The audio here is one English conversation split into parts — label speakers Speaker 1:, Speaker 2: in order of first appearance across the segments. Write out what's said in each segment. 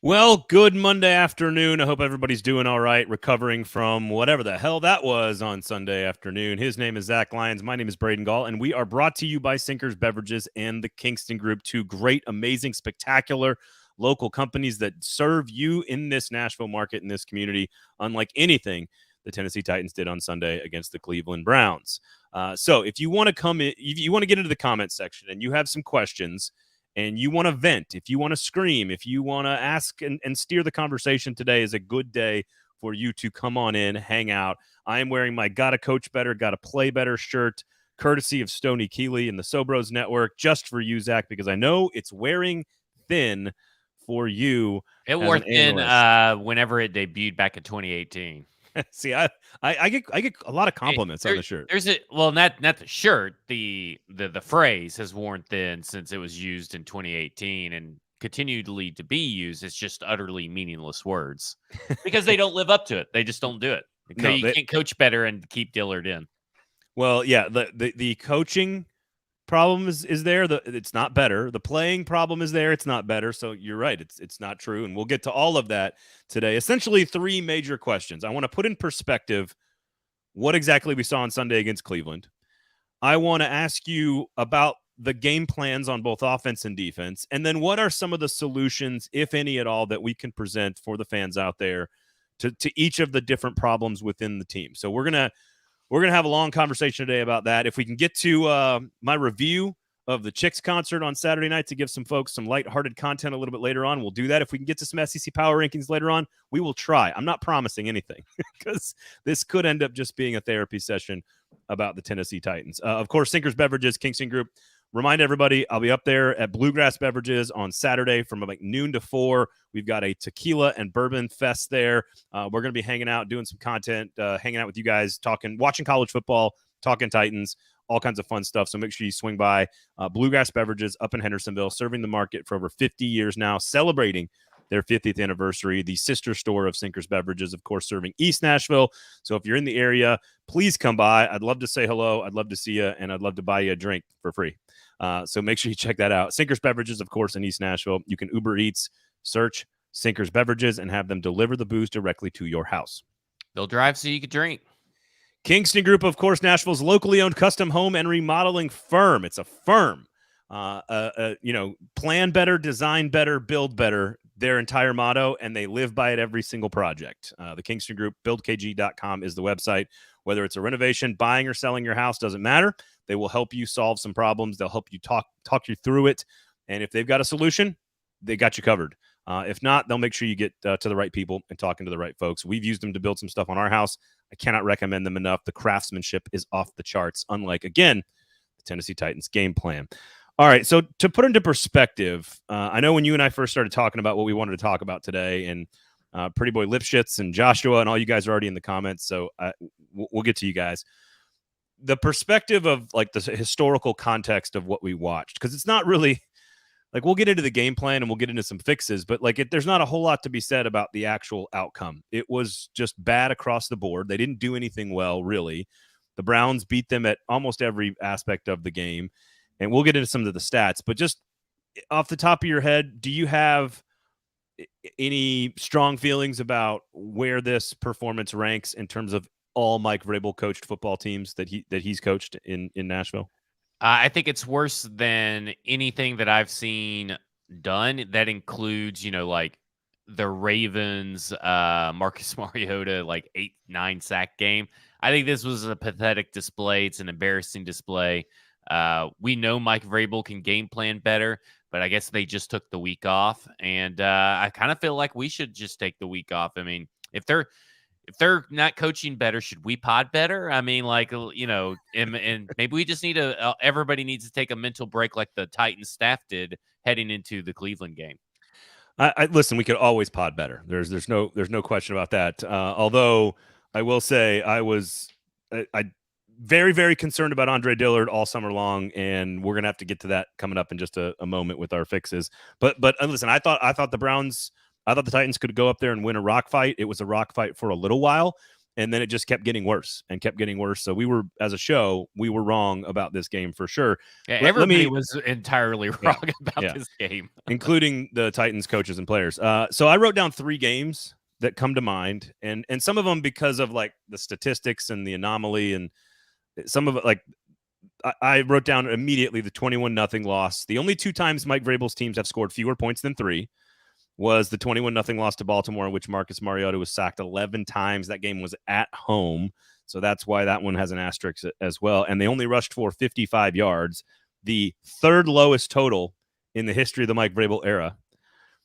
Speaker 1: Well, good Monday afternoon. I hope everybody's doing all right, recovering from whatever the hell that was on Sunday afternoon. His name is Zach Lyons. My name is Braden Gall, and we are brought to you by Sinkers Beverages and the Kingston Group, two great, amazing, spectacular local companies that serve you in this Nashville market, in this community, unlike anything the Tennessee Titans did on Sunday against the Cleveland Browns. So if you want to come in, if you want to get into the comments section and you have some questions, and you want to vent, if you want to scream, if you want to ask and steer the conversation, today is a good day for you to come on in, hang out. I am wearing my Gotta Coach Better, Gotta Play Better shirt, courtesy of Stoney Keeley and the Sobros Network, just for you, Zach, because I know it's wearing thin for you.
Speaker 2: It wore thin whenever it debuted back in 2018.
Speaker 1: See, I get a lot of compliments on the shirt.
Speaker 2: Not the shirt. The phrase has worn thin since it was used in 2018 and continually to be used. It's just utterly meaningless words because they don't live up to it. They just don't do it. You can't coach better and keep Dillard in.
Speaker 1: Well, yeah, the coaching problem is there. It's not better. The playing problem is there. It's not better. So you're right. It's not true. And we'll get to all of that today. Essentially, three major questions. I want to put in perspective what exactly we saw on Sunday against Cleveland. I want to ask you about the game plans on both offense and defense. And then what are some of the solutions, if any at all, that we can present for the fans out there to each of the different problems within the team. So we're going to have a long conversation today about that. If we can get to my review of the Chicks concert on Saturday night to give some folks some lighthearted content a little bit later on, we'll do that. If we can get to some SEC power rankings later on, we will try. I'm not promising anything because this could end up just being a therapy session about the Tennessee Titans. Of course, Sinkers Beverages, Kingston Group. Remind everybody, I'll be up there at Bluegrass Beverages on Saturday from like noon to 4. We've got a tequila and bourbon fest there. We're going to be hanging out, doing some content, hanging out with you guys, watching college football, talking Titans, all kinds of fun stuff. So make sure you swing by Bluegrass Beverages up in Hendersonville, serving the market for over 50 years now, celebrating their 50th anniversary, the sister store of Sinkers Beverages, of course, serving East Nashville. So if you're in the area, please come by. I'd love to say hello. I'd love to see you, and I'd love to buy you a drink for free. So make sure you check that out. Sinkers Beverages, of course, in East Nashville. You can Uber Eats, search Sinkers Beverages, and have them deliver the booze directly to your house.
Speaker 2: They'll drive so you can drink.
Speaker 1: Kingston Group, of course, Nashville's locally owned custom home and remodeling firm. It's a firm. Plan better, design better, build better, their entire motto, and they live by it every single project. The Kingston Group, buildkg.com is the website. Whether it's a renovation, buying or selling your house, doesn't matter. They will help you solve some problems. They'll help you talk you through it. And if they've got a solution, they got you covered. If not, they'll make sure you get to the right people and talking to the right folks. We've used them to build some stuff on our house. I cannot recommend them enough. The craftsmanship is off the charts, unlike, again, the Tennessee Titans game plan. All right, so to put into perspective, I know when you and I first started talking about what we wanted to talk about today, and Pretty Boy Lipschitz and Joshua and all you guys are already in the comments, so we'll get to you guys. The perspective of like the historical context of what we watched, because it's not really like we'll get into the game plan and we'll get into some fixes, but like there's not a whole lot to be said about the actual outcome. It was just bad across the board. They didn't do anything well, really. The Browns beat them at almost every aspect of the game, and we'll get into some of the stats. But just off the top of your head, do you have any strong feelings about where this performance ranks in terms of all Mike Vrabel coached football teams that he's coached in Nashville?
Speaker 2: I think it's worse than anything that I've seen done. That includes, like the Ravens, Marcus Mariota, like 8-9 sack game. I think this was a pathetic display. It's an embarrassing display. We know Mike Vrabel can game plan better, but I guess they just took the week off. And I kind of feel like we should just take the week off. I mean, if they're not coaching better, should we pod better? I mean, and maybe we just need everybody needs to take a mental break like the Titans staff did heading into the Cleveland game.
Speaker 1: I listen, we could always pod better. There's no question about that. Although I will say I very, very concerned about Andre Dillard all summer long, and we're gonna have to get to that coming up in just a moment with our fixes. But listen, I thought the Titans could go up there and win a rock fight. It was a rock fight for a little while, And then it just kept getting worse and kept getting worse. So we were, as a show, we were wrong about this game for sure.
Speaker 2: Yeah, everybody was entirely wrong about this game,
Speaker 1: including the Titans coaches and players. So I wrote down 3 games that come to mind, and some of them because of like the statistics and the anomaly, and some of it like I wrote down immediately the 21-0 loss. The only 2 times Mike Vrabel's teams have scored fewer points than 3 was the 21-0 loss to Baltimore, in which Marcus Mariota was sacked 11 times. That game was at home, so that's why that one has an asterisk as well. And they only rushed for 55 yards, the 3rd lowest total in the history of the Mike Vrabel era.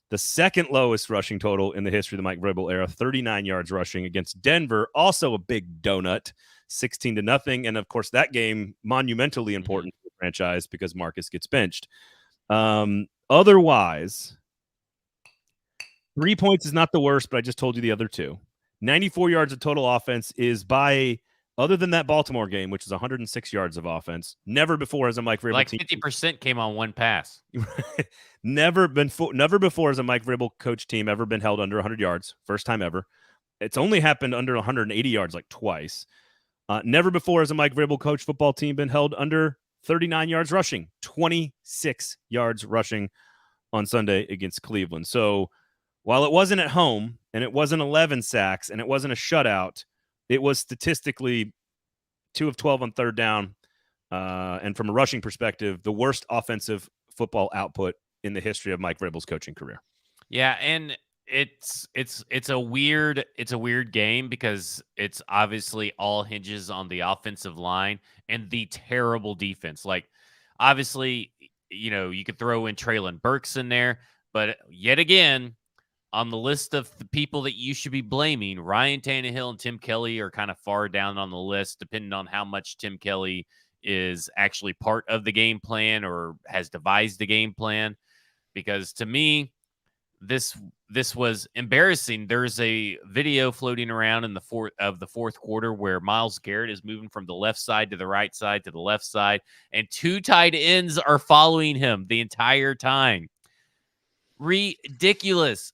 Speaker 1: The 2nd lowest rushing total in the history of the Mike Vrabel era, 39 yards rushing against Denver, also a big donut, 16-0. And, of course, that game monumentally important to the franchise because Marcus gets benched. Otherwise, 3 points is not the worst, but I just told you the other 2. 94 yards of total offense is by, other than that Baltimore game, which is 106 yards of offense, never before as a Mike Vrabel
Speaker 2: like
Speaker 1: team.
Speaker 2: 50% came on one pass.
Speaker 1: Never before as a Mike Vrabel coach team ever been held under 100 yards. First time ever. It's only happened under 180 yards like twice. Never before as a Mike Vrabel coach football team been held under 39 yards rushing. 26 yards rushing on Sunday against Cleveland. So while it wasn't at home and it wasn't 11 sacks and it wasn't a shutout, it was statistically 2 of 12 on 3rd down. And from a rushing perspective, the worst offensive football output in the history of Mike Vrabel's coaching career.
Speaker 2: Yeah, and it's a weird game because it's obviously all hinges on the offensive line and the terrible defense. Like, obviously, you could throw in Treylon Burks in there, but yet again, on the list of the people that you should be blaming, Ryan Tannehill and Tim Kelly are kind of far down on the list, depending on how much Tim Kelly is actually part of the game plan or has devised the game plan. Because to me, this was embarrassing. There's a video floating around in the fourth quarter where Myles Garrett is moving from the left side to the right side to the left side, and 2 tight ends are following him the entire time. Ridiculous.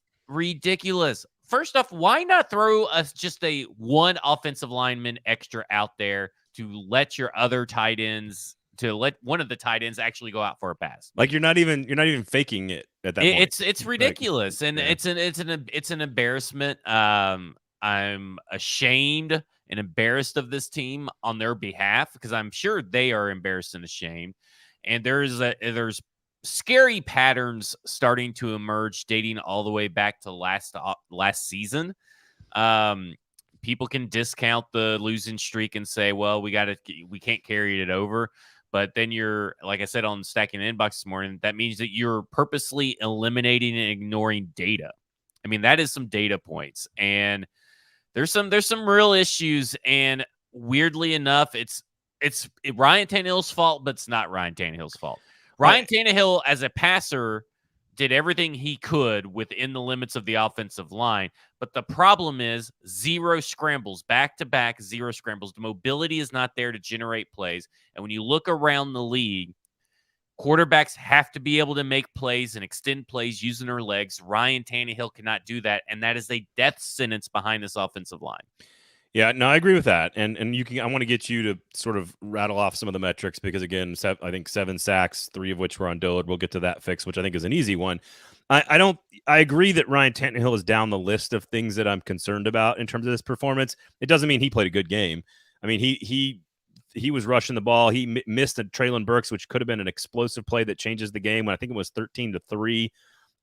Speaker 2: First off, why not throw us just a 1 offensive lineman extra out there to let your other tight ends, to let one of the tight ends actually go out for a pass?
Speaker 1: Like you're not even faking it at that point.
Speaker 2: It's ridiculous, and it's an embarrassment. I'm ashamed and embarrassed of this team on their behalf because I'm sure they are embarrassed and ashamed. And there's scary patterns starting to emerge, dating all the way back to last season. People can discount the losing streak and say, well, we can't carry it over. But then you're, like I said on Stacking Inbox this morning, that means that you're purposely eliminating and ignoring data. I mean, that is some data points, and there's some real issues. And weirdly enough, it's Ryan Tannehill's fault, but it's not Ryan Tannehill's fault. Ryan Tannehill, as a passer, did everything he could within the limits of the offensive line. But the problem is 0 scrambles, back-to-back 0 scrambles. The mobility is not there to generate plays. And when you look around the league, quarterbacks have to be able to make plays and extend plays using their legs. Ryan Tannehill cannot do that, and that is a death sentence behind this offensive line.
Speaker 1: Yeah, no, I agree with that. And I want to get you to sort of rattle off some of the metrics because, again, I think 7 sacks, 3 of which were on Dillard. We'll get to that fix, which I think is an easy one. I agree that Ryan Tannehill is down the list of things that I'm concerned about in terms of this performance. It doesn't mean he played a good game. I mean, he was rushing the ball. He missed a Treylon Burks, which could have been an explosive play that changes the game. When I think it was 13-3.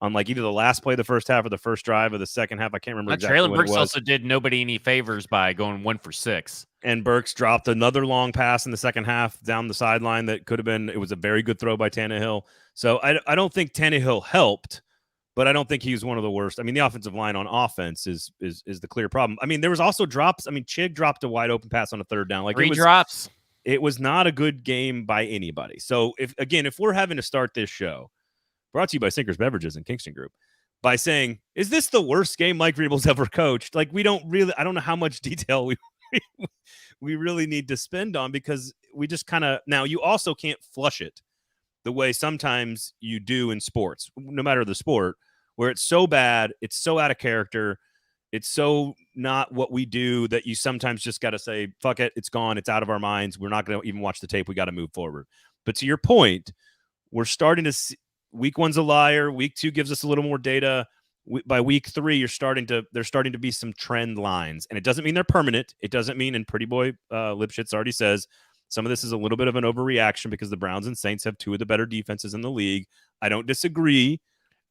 Speaker 1: On like either the last play of the first half or the first drive of the second half. I can't remember exactly
Speaker 2: Treylon
Speaker 1: what
Speaker 2: Burks
Speaker 1: it was.
Speaker 2: also did nobody any favors by going 1 for 6.
Speaker 1: And Burks dropped another long pass in the second half down the sideline that could have been – it was a very good throw by Tannehill. So I don't think Tannehill helped, but I don't think he was one of the worst. I mean, the offensive line on offense is the clear problem. I mean, there was also drops. I mean, Chig dropped a wide open pass on a 3rd down. Like
Speaker 2: 3 drops.
Speaker 1: It was not a good game by anybody. So, if we're having to start this show, brought to you by Sinkers Beverages and Kingston Group, by saying, is this the worst game Mike Vrabel's ever coached? Like, I don't know how much detail we really need to spend on, because we just kind of, now you also can't flush it the way sometimes you do in sports, no matter the sport, where it's so bad, it's so out of character, It's so not what we do that you sometimes just got to say, fuck it, it's gone, it's out of our minds. We're not going to even watch the tape. We got to move forward. But to your point, we're starting to see week one's a liar. Week two gives us a little more data. By week three, there's starting to be some trend lines. And it doesn't mean they're permanent. It doesn't mean, and Pretty Boy Lipschitz already says, some of this is a little bit of an overreaction because the Browns and Saints have two of the better defenses in the league. I don't disagree.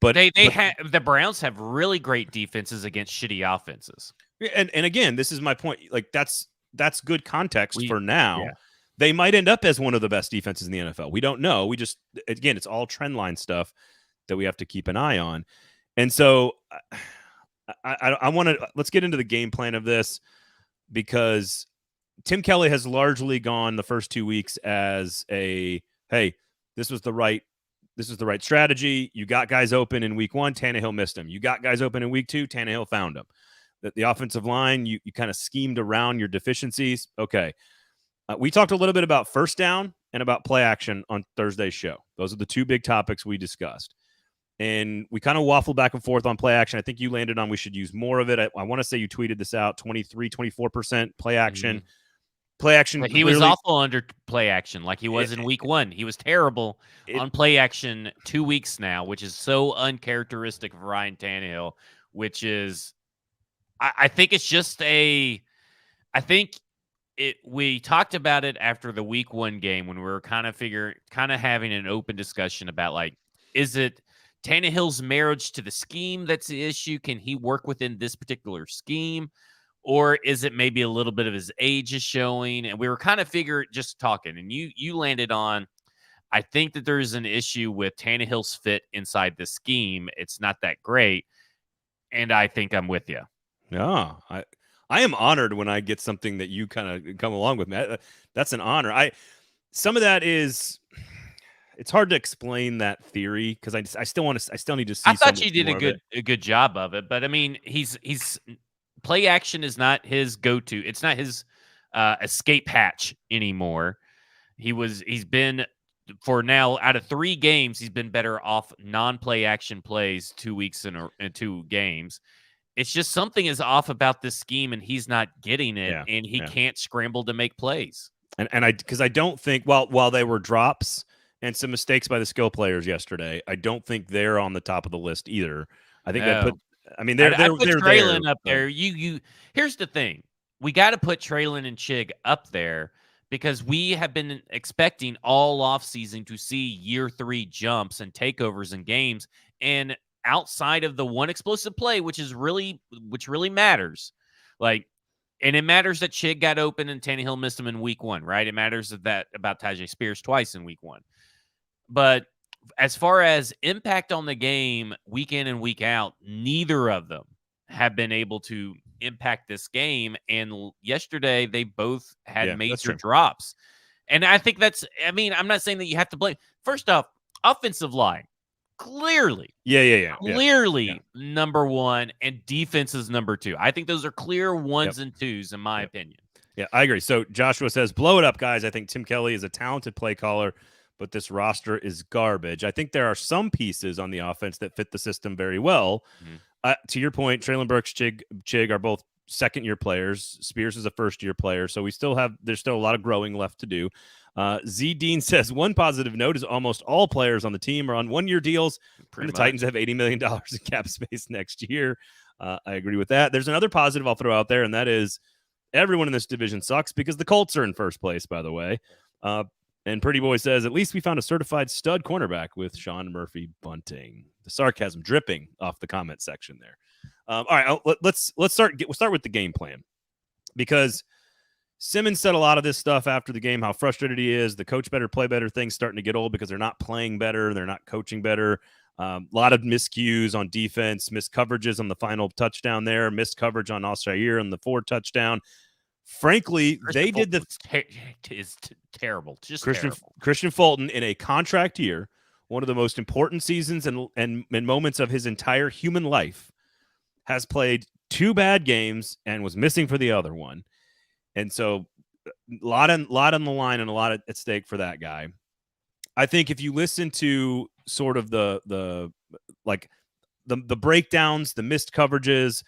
Speaker 1: But
Speaker 2: the Browns have really great defenses against shitty offenses.
Speaker 1: And again, this is my point. Like that's good context for now.
Speaker 2: Yeah.
Speaker 1: They might end up as one of the best defenses in the NFL. We don't know. We just, again, it's all trend line stuff that we have to keep an eye on. And so I want to, let's get into the game plan of this, because Tim Kelly has largely gone the first 2 weeks as a, hey, this was the right strategy. You got guys open in week one, Tannehill missed them. You got guys open in week two, Tannehill found them. The offensive line, you kind of schemed around your deficiencies. Okay. We talked a little bit about first down and about play action on Thursday's show. Those are the two big topics we discussed. And we kind of waffled back and forth on play action. I think you landed on we should use more of it. I want to say you tweeted this out, 24% play action.
Speaker 2: Mm-hmm.
Speaker 1: Play action.
Speaker 2: But he was awful under play action, like he was in week one. He was terrible on play action 2 weeks now, which is so uncharacteristic of Ryan Tannehill, which is, I think it's just we talked about it after the week one game when we were kind of having an open discussion about, like, is it Tannehill's marriage to the scheme that's the issue? Can he work within this particular scheme? Or is it maybe a little bit of his age is showing? And we were kind of just talking, and you landed on, I think that there's an issue with Tannehill's fit inside the scheme. It's not that great. And I think I'm with you.
Speaker 1: Yeah, I am honored when I get something that you kind of come along with, Matt. That's an honor. Some of that is, it's hard to explain that theory because I still need to see.
Speaker 2: I thought you did a good job of it, but I mean, he's play action is not his go-to. It's not his escape hatch anymore. He's been, for now, out of 3 games, he's been better off non-play action plays 2 weeks in 2 games. It's just something is off about this scheme, and he's not getting it, and he can't scramble to make plays.
Speaker 1: And I don't think, while they were drops and some mistakes by the skill players yesterday, I don't think they're on the top of the list either. I think they're
Speaker 2: put Traylon up there. Here's the thing. We got to put Traylon and Chig up there because we have been expecting all offseason to see year 3 jumps and takeovers in games. And outside of the one explosive play, which really matters, like, and it matters that Chig got open and Tannehill missed him in week 1, right? It matters about Tajay Spears twice in week 1. But as far as impact on the game, week in and week out, neither of them have been able to impact this game. And yesterday, they both had major drops. And I think I'm not saying that you have to blame. First off, offensive line, clearly. Clearly number 1, and defense is number 2. I think those are clear 1s and 2s, in my opinion.
Speaker 1: Yeah, I agree. So Joshua says, blow it up, guys. I think Tim Kelly is a talented play caller, but this roster is garbage. I think there are some pieces on the offense that fit the system very well. Mm-hmm. To your point, Traylon Burks, Chig are both second-year players. Spears is a first-year player, so there's still a lot of growing left to do. Z Dean says, one positive note is almost all players on the team are on 1-year deals, and the Titans have $80 million in cap space next year. I agree with that. There's another positive I'll throw out there, and that is everyone in this division sucks because the Colts are in first place, by the way. And Pretty Boy says, at least we found a certified stud cornerback with Sean Murphy Bunting. The sarcasm dripping off the comment section there. All right, let's start. We'll start with the game plan, because Simmons said a lot of this stuff after the game, how frustrated he is. The coach better, play better things starting to get old because they're not playing better. They're not coaching better. A lot of miscues on defense, missed coverages on the final touchdown there, missed coverage on Al-Shaair on the 4th touchdown. Frankly, they did
Speaker 2: is terrible. Just
Speaker 1: Christian Fulton in a contract year, one of the most important seasons and moments of his entire human life, has played 2 bad games and was missing for the other one. And so a lot on the line and a lot at stake for that guy. I think if you listen to sort of the breakdowns, the missed coverages,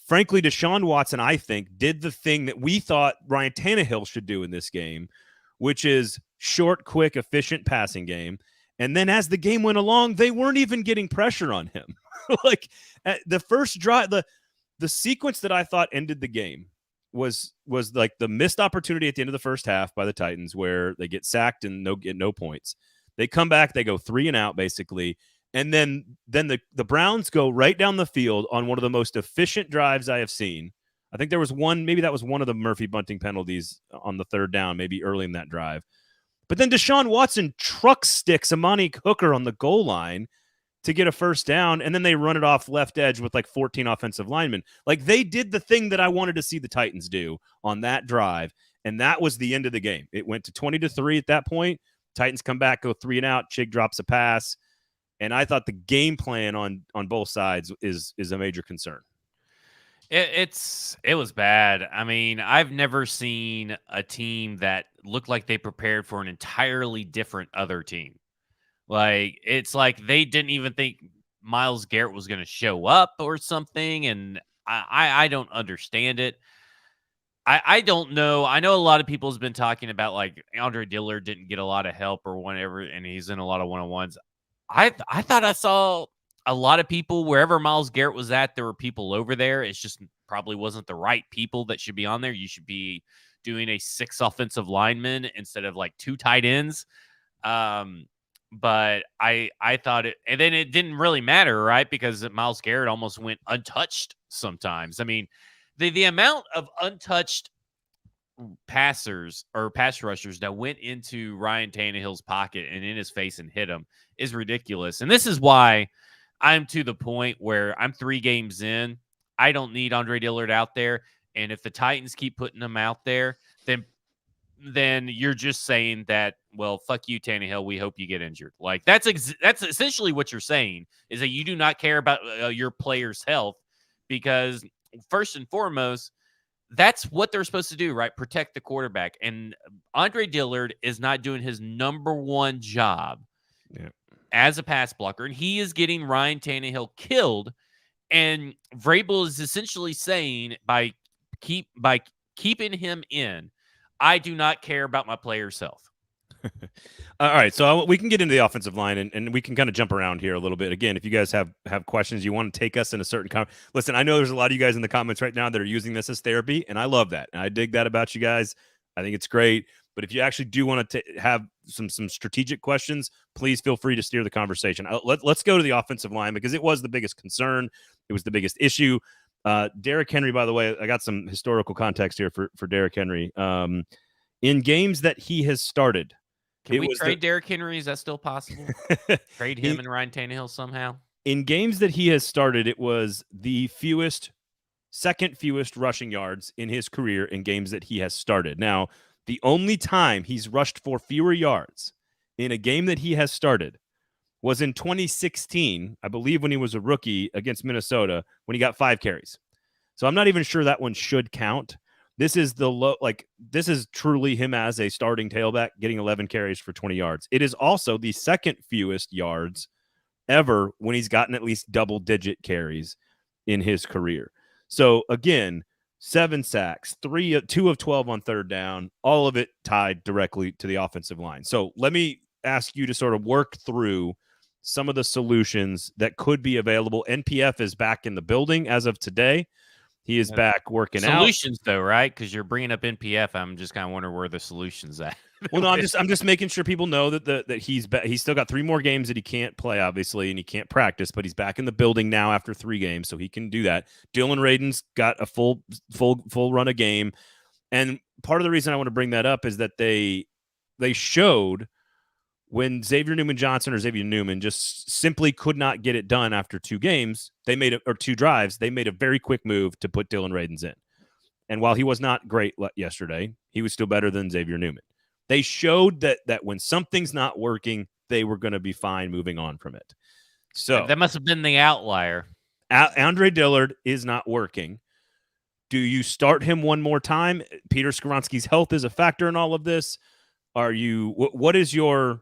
Speaker 1: frankly, Deshaun Watson, I think, did the thing that we thought Ryan Tannehill should do in this game, which is short, quick, efficient passing game. And then as the game went along, they weren't even getting pressure on him. Like the first drive, the sequence that I thought ended the game was like the missed opportunity at the end of the first half by the Titans, where they get sacked and get no points. They come back, they go 3 and out basically, and then the Browns go right down the field on one of the most efficient drives I have seen. I think there was one, maybe that was one of the Murphy Bunting penalties on the third down, maybe early in that drive. But then Deshaun Watson truck sticks Amani Hooker on the goal line to get a first down, and then they run it off left edge with like 14 offensive linemen. Like, they did the thing that I wanted to see the Titans do on that drive, and that was the end of the game. It went to 20-3 at that point. Titans come back, go 3 and out. Chig drops a pass, and I thought the game plan on both sides is a major concern.
Speaker 2: It was bad. I mean, I've never seen a team that looked like they prepared for an entirely different other team. Like, it's like they didn't even think Myles Garrett was going to show up or something, and I don't understand it. I don't know. I know a lot of people has been talking about, like, Andre Dillard didn't get a lot of help or whatever, and he's in a lot of one-on-ones. I thought I saw a lot of people wherever Myles Garrett was at. There were people over there. It's just probably wasn't the right people that should be on there. You should be doing a 6 offensive linemen instead of like 2 tight ends. But I thought it, and then it didn't really matter, right? Because Myles Garrett almost went untouched sometimes. I mean, the amount of untouched passers or pass rushers that went into Ryan Tannehill's pocket and in his face and hit him is ridiculous. And this is why I'm to the point where I'm 3 games in. I don't need Andre Dillard out there. And if the Titans keep putting him out there, then you're just saying that, well, fuck you, Tannehill. We hope you get injured. Like, that's essentially what you're saying, is that you do not care about your player's health, because first and foremost, that's what they're supposed to do, right? Protect the quarterback. And Andre Dillard is not doing his number one job as a pass blocker, and he is getting Ryan Tannehill killed. And Vrabel is essentially saying, by keeping him in, I do not care about my player's health.
Speaker 1: All right, so we can get into the offensive line, and we can kind of jump around here a little bit. Again, if you guys have questions, you want to take us in a certain listen, I know there's a lot of you guys in the comments right now that are using this as therapy, and I love that, and I dig that about you guys. I think it's great. But if you actually do want to have some strategic questions, please feel free to steer the conversation. Let's go to the offensive line, because it was the biggest concern. It was the biggest issue. Derrick Henry, by the way, I got some historical context here for Derrick Henry. In games that he has started,
Speaker 2: can we trade Derrick Henry? Is that still possible? Trade him and Ryan Tannehill somehow?
Speaker 1: In games that he has started, it was the second fewest rushing yards in his career in games that he has started. Now, the only time he's rushed for fewer yards in a game that he has started was in 2016, I believe, when he was a rookie against Minnesota, when he got 5 carries. So I'm not even sure that one should count. This is this is truly him as a starting tailback getting 11 carries for 20 yards. It is also the second fewest yards ever when he's gotten at least double-digit carries in his career. So again, 7 sacks, 2 of 12 on third down, all of it tied directly to the offensive line. So let me ask you to sort of work through some of the solutions that could be available. NPF is back in the building as of today. He is back working
Speaker 2: solutions, though, right? Because you're bringing up NPF. I'm just kind of wondering where the solutions at.
Speaker 1: Well, no, I'm just making sure people know that he's he's still got 3 more games that he can't play, obviously, and he can't practice, but he's back in the building now after 3 games, so he can do that. Dylan Radin's got a full run of game, and part of the reason I want to bring that up is that they showed when Xavier Newman-Johnson or Xavier Newman just simply could not get it done after 2 games, 2 drives, they made a very quick move to put Dylan Radins in. And while he was not great yesterday, he was still better than Xavier Newman. They showed that when something's not working, they were going to be fine moving on from it. So
Speaker 2: that must have been the outlier.
Speaker 1: Andre Dillard is not working. Do you start him one more time? Peter Skoronski's health is a factor in all of this. What is your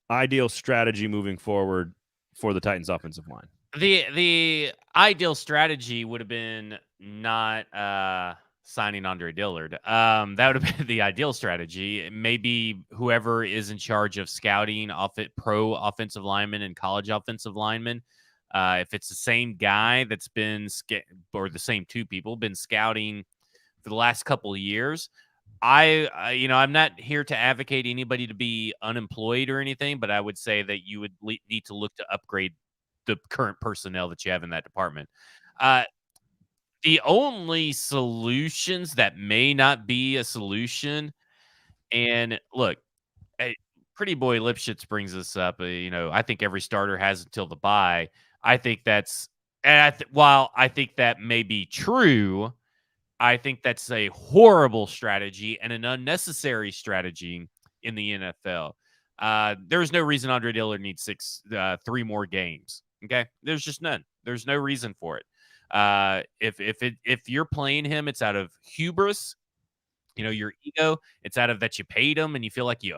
Speaker 1: ideal strategy moving forward for the Titans offensive line?
Speaker 2: The ideal strategy would have been not signing Andre Dillard. That would have been the ideal strategy. Maybe whoever is in charge of scouting pro offensive linemen and college offensive linemen, if it's the same guy that's been or the same two people been scouting for the last couple of years. I'm not here to advocate anybody to be unemployed or anything, but I would say that you would need to look to upgrade the current personnel that you have in that department. Uh, the only solutions that may not be a solution, and look, eh, Pretty Boy Lipschitz brings this up. I think every starter has until the bye. I think that's, while I think that may be true, I think that's a horrible strategy and an unnecessary strategy in the NFL. There's no reason Andre Dillard needs 3 more games. Okay, there's just none. There's no reason for it. If you're playing him, it's out of hubris. Your ego. It's out of that you paid him and you feel like you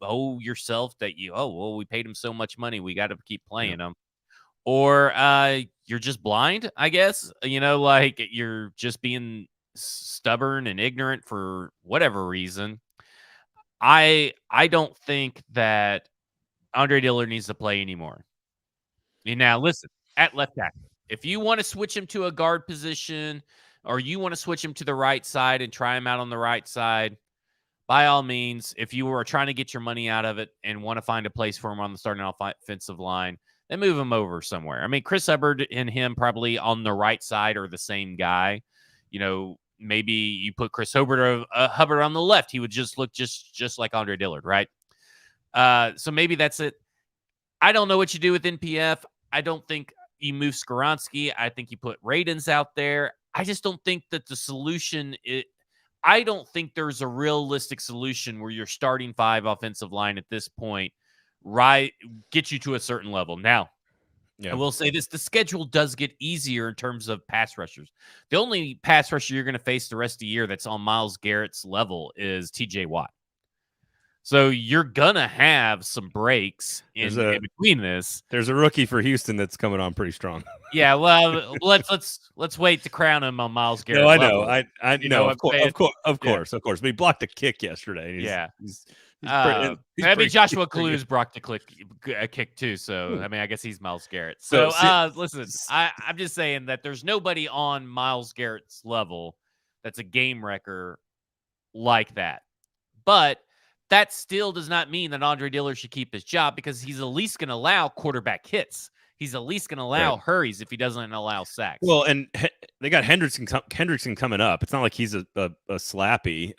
Speaker 2: owe yourself that we paid him so much money, we got to keep playing him. Or you're just blind, I guess. Like you're just being stubborn and ignorant for whatever reason. I don't think that Andre Dillard needs to play anymore. Now, listen, at left tackle, if you want to switch him to a guard position or you want to switch him to the right side and try him out on the right side, by all means, if you were trying to get your money out of it and want to find a place for him on the starting offensive line, then move him over somewhere. I mean, Chris Hubbard and him probably on the right side are the same guy. Maybe you put Chris Hubbard on the left. He would just look just like Andre Dillard, right? So maybe that's it. I don't know what you do with NPF. I don't think you move Skoronski. I think you put Radens out there. I just don't think that the solution I don't think there's a realistic solution where your starting 5 offensive line at this point get you to a certain level. Now, I will say this, the schedule does get easier in terms of pass rushers. The only pass rusher you're going to face the rest of the year that's on Myles Garrett's level is TJ Watt. So you're going to have some breaks in between this.
Speaker 1: There's a rookie for Houston that's coming on pretty strong.
Speaker 2: Yeah, well, let's wait to crown him on Myles Garrett.
Speaker 1: No, I
Speaker 2: level.
Speaker 1: know. I know. Of course. But he blocked a kick yesterday. He's
Speaker 2: Joshua Kalu's blocked a kick too. So I mean, I guess he's Myles Garrett. So listen, I'm just saying that there's nobody on Myles Garrett's level that's a game wrecker like that. But that still does not mean that Andre Dillard should keep his job because he's at least going to allow quarterback hits. He's at least going to allow hurries if he doesn't allow sacks.
Speaker 1: Well, and they got Hendrickson coming up. It's not like he's a slappy.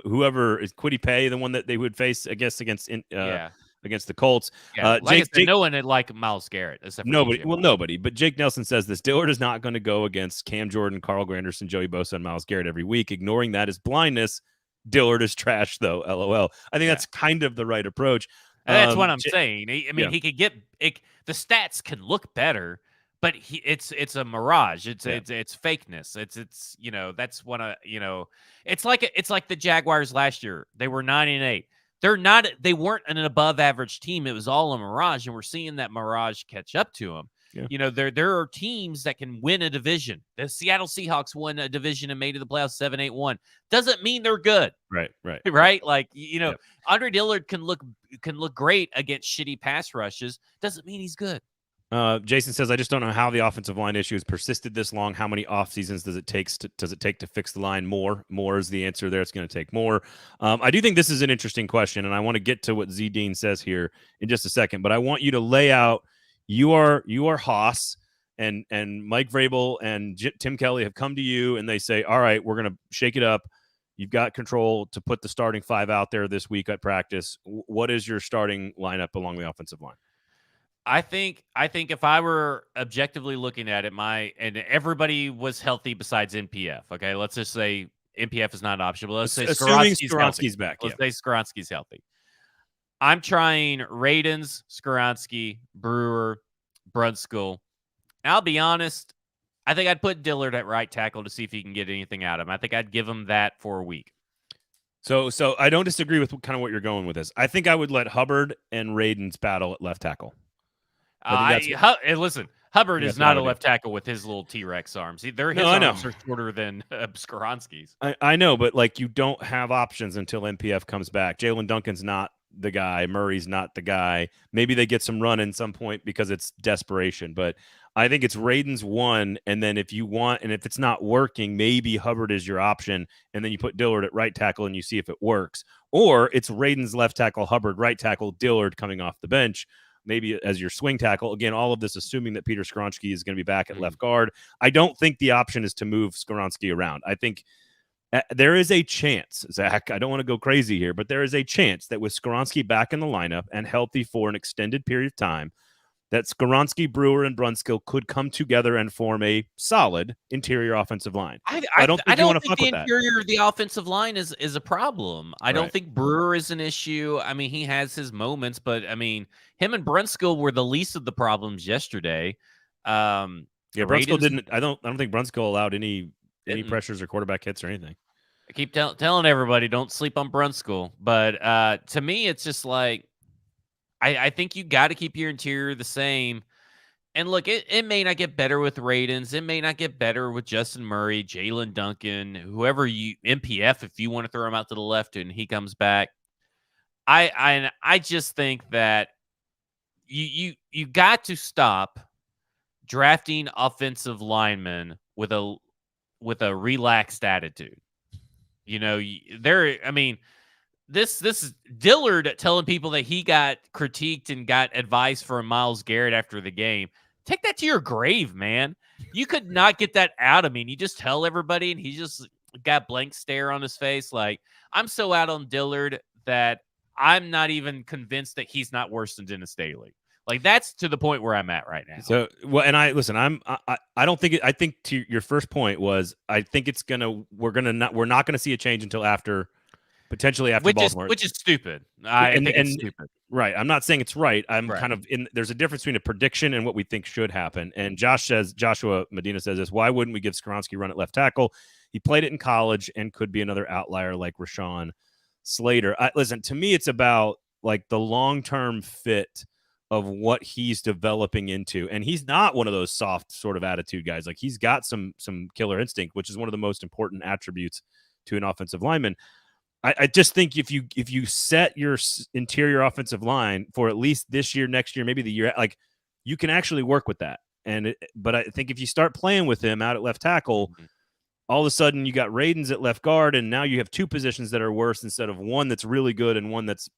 Speaker 1: Whoever is Kwity Paye, the one that they would face, I guess, against the Colts.
Speaker 2: Yeah, I said, no one would like Myles Garrett except for
Speaker 1: nobody. Well, nobody. But Jake Nelson says this: Dillard is not going to go against Cam Jordan, Carl Granderson, Joey Bosa, and Myles Garrett every week. Ignoring that is blindness. Dillard is trash, though. LOL. I think that's kind of the right approach.
Speaker 2: And that's what I'm saying. He could get the stats can look better, but it's a mirage. It's fakeness. It's that's what it's like the Jaguars last year. They were 9-8. They weren't an above average team. It was all a mirage, and we're seeing that mirage catch up to them. Yeah. There are teams that can win a division. The Seattle Seahawks won a division and made it to the playoffs 7-8-1. Doesn't mean they're good.
Speaker 1: Right.
Speaker 2: Like, Andre Dillard can look great against shitty pass rushes. Doesn't mean he's good.
Speaker 1: Jason says, I just don't know how the offensive line issue has persisted this long. How many off seasons does it take to fix the line? More is the answer there. It's going to take more. I do think this is an interesting question, and I want to get to what Z Dean says here in just a second, but I want you to lay out you are Haas and Mike Vrabel and Tim Kelly have come to you and they say, all right, we're going to shake it up. You've got control to put the starting 5 out there this week at practice. What is your starting lineup along the offensive line?
Speaker 2: I think if I were objectively looking at it, and everybody was healthy besides NPF. Okay, let's just say NPF is not an option. But let's say
Speaker 1: Skoronski's back.
Speaker 2: Let's say Skoronski's healthy. I'm trying Radens, Skoronski, Brewer, Brunskill. And I'll be honest, I think I'd put Dillard at right tackle to see if he can get anything out of him. I think I'd give him that for a week.
Speaker 1: So I don't disagree with kind of what you're going with this. I think I would let Hubbard and Radens battle at left tackle. I think that's
Speaker 2: And listen, Hubbard is
Speaker 1: that's what I
Speaker 2: not a
Speaker 1: would do.
Speaker 2: left tackle with his little T-Rex arms. His
Speaker 1: No, I know.
Speaker 2: arms are shorter than Skoronski's.
Speaker 1: I know, but like you don't have options until NPF comes back. Jalen Duncan's not the guy. Murray's not the guy. Maybe they get some run in some point because it's desperation. But I think it's Raden's one, and then if you want, and if it's not working, maybe Hubbard is your option, and then you put Dillard at right tackle and you see if it works. Or it's Raden's left tackle, Hubbard right tackle, Dillard coming off the bench, maybe as your swing tackle. Again, all of this assuming that Peter Skoronski is going to be back at left guard. I don't think the option is to move Skoronski around. I think there is a chance, Zach, I don't want to go crazy here, but there is a chance that with Skoronski back in the lineup and healthy for an extended period of time, that Skoronski, Brewer, and Brunskill could come together and form a solid interior offensive line.
Speaker 2: I don't think the interior of the offensive line is a problem. I don't think Brewer is an issue. I mean, he has his moments, but I mean, him and Brunskill were the least of the problems yesterday.
Speaker 1: Brunskill didn't. I don't think Brunskill allowed any pressures or quarterback hits or anything.
Speaker 2: I keep telling everybody don't sleep on Brunskill, but to me, it's just like I think you got to keep your interior the same. And look, it may not get better with Radens. It may not get better with Justin Murray, Jalen Duncan, whoever MPF, if you want to throw him out to the left and he comes back. I just think that you got to stop drafting offensive linemen with a relaxed attitude. This is Dillard telling people that he got critiqued and got advice from Myles Garrett after the game. Take that to your grave, man. You could not get that out of me. And you just tell everybody, and he just got blank stare on his face. Like, I'm so out on Dillard that I'm not even convinced that he's not worse than Dennis Daly. Like, that's to the point where I'm at right now.
Speaker 1: So, well, and I don't think I think to your first point was, I think we're not gonna see a change until potentially after Baltimore,
Speaker 2: which is stupid. I think it's stupid.
Speaker 1: Right. I'm not saying it's right. Kind of there's a difference between a prediction and what we think should happen. And Joshua Medina says this: why wouldn't we give Skoronski run at left tackle? He played it in college and could be another outlier like Rashawn Slater. Listen, to me, it's about like the long-term fit of what he's developing into. And he's not one of those soft sort of attitude guys. Like, he's got some killer instinct, which is one of the most important attributes to an offensive lineman. I just think if you set your interior offensive line for at least this year, next year, maybe the year, like, you can actually work with that. But I think if you start playing with him out at left tackle, all of a sudden you got Radens at left guard, and now you have two positions that are worse instead of one that's really good and one that's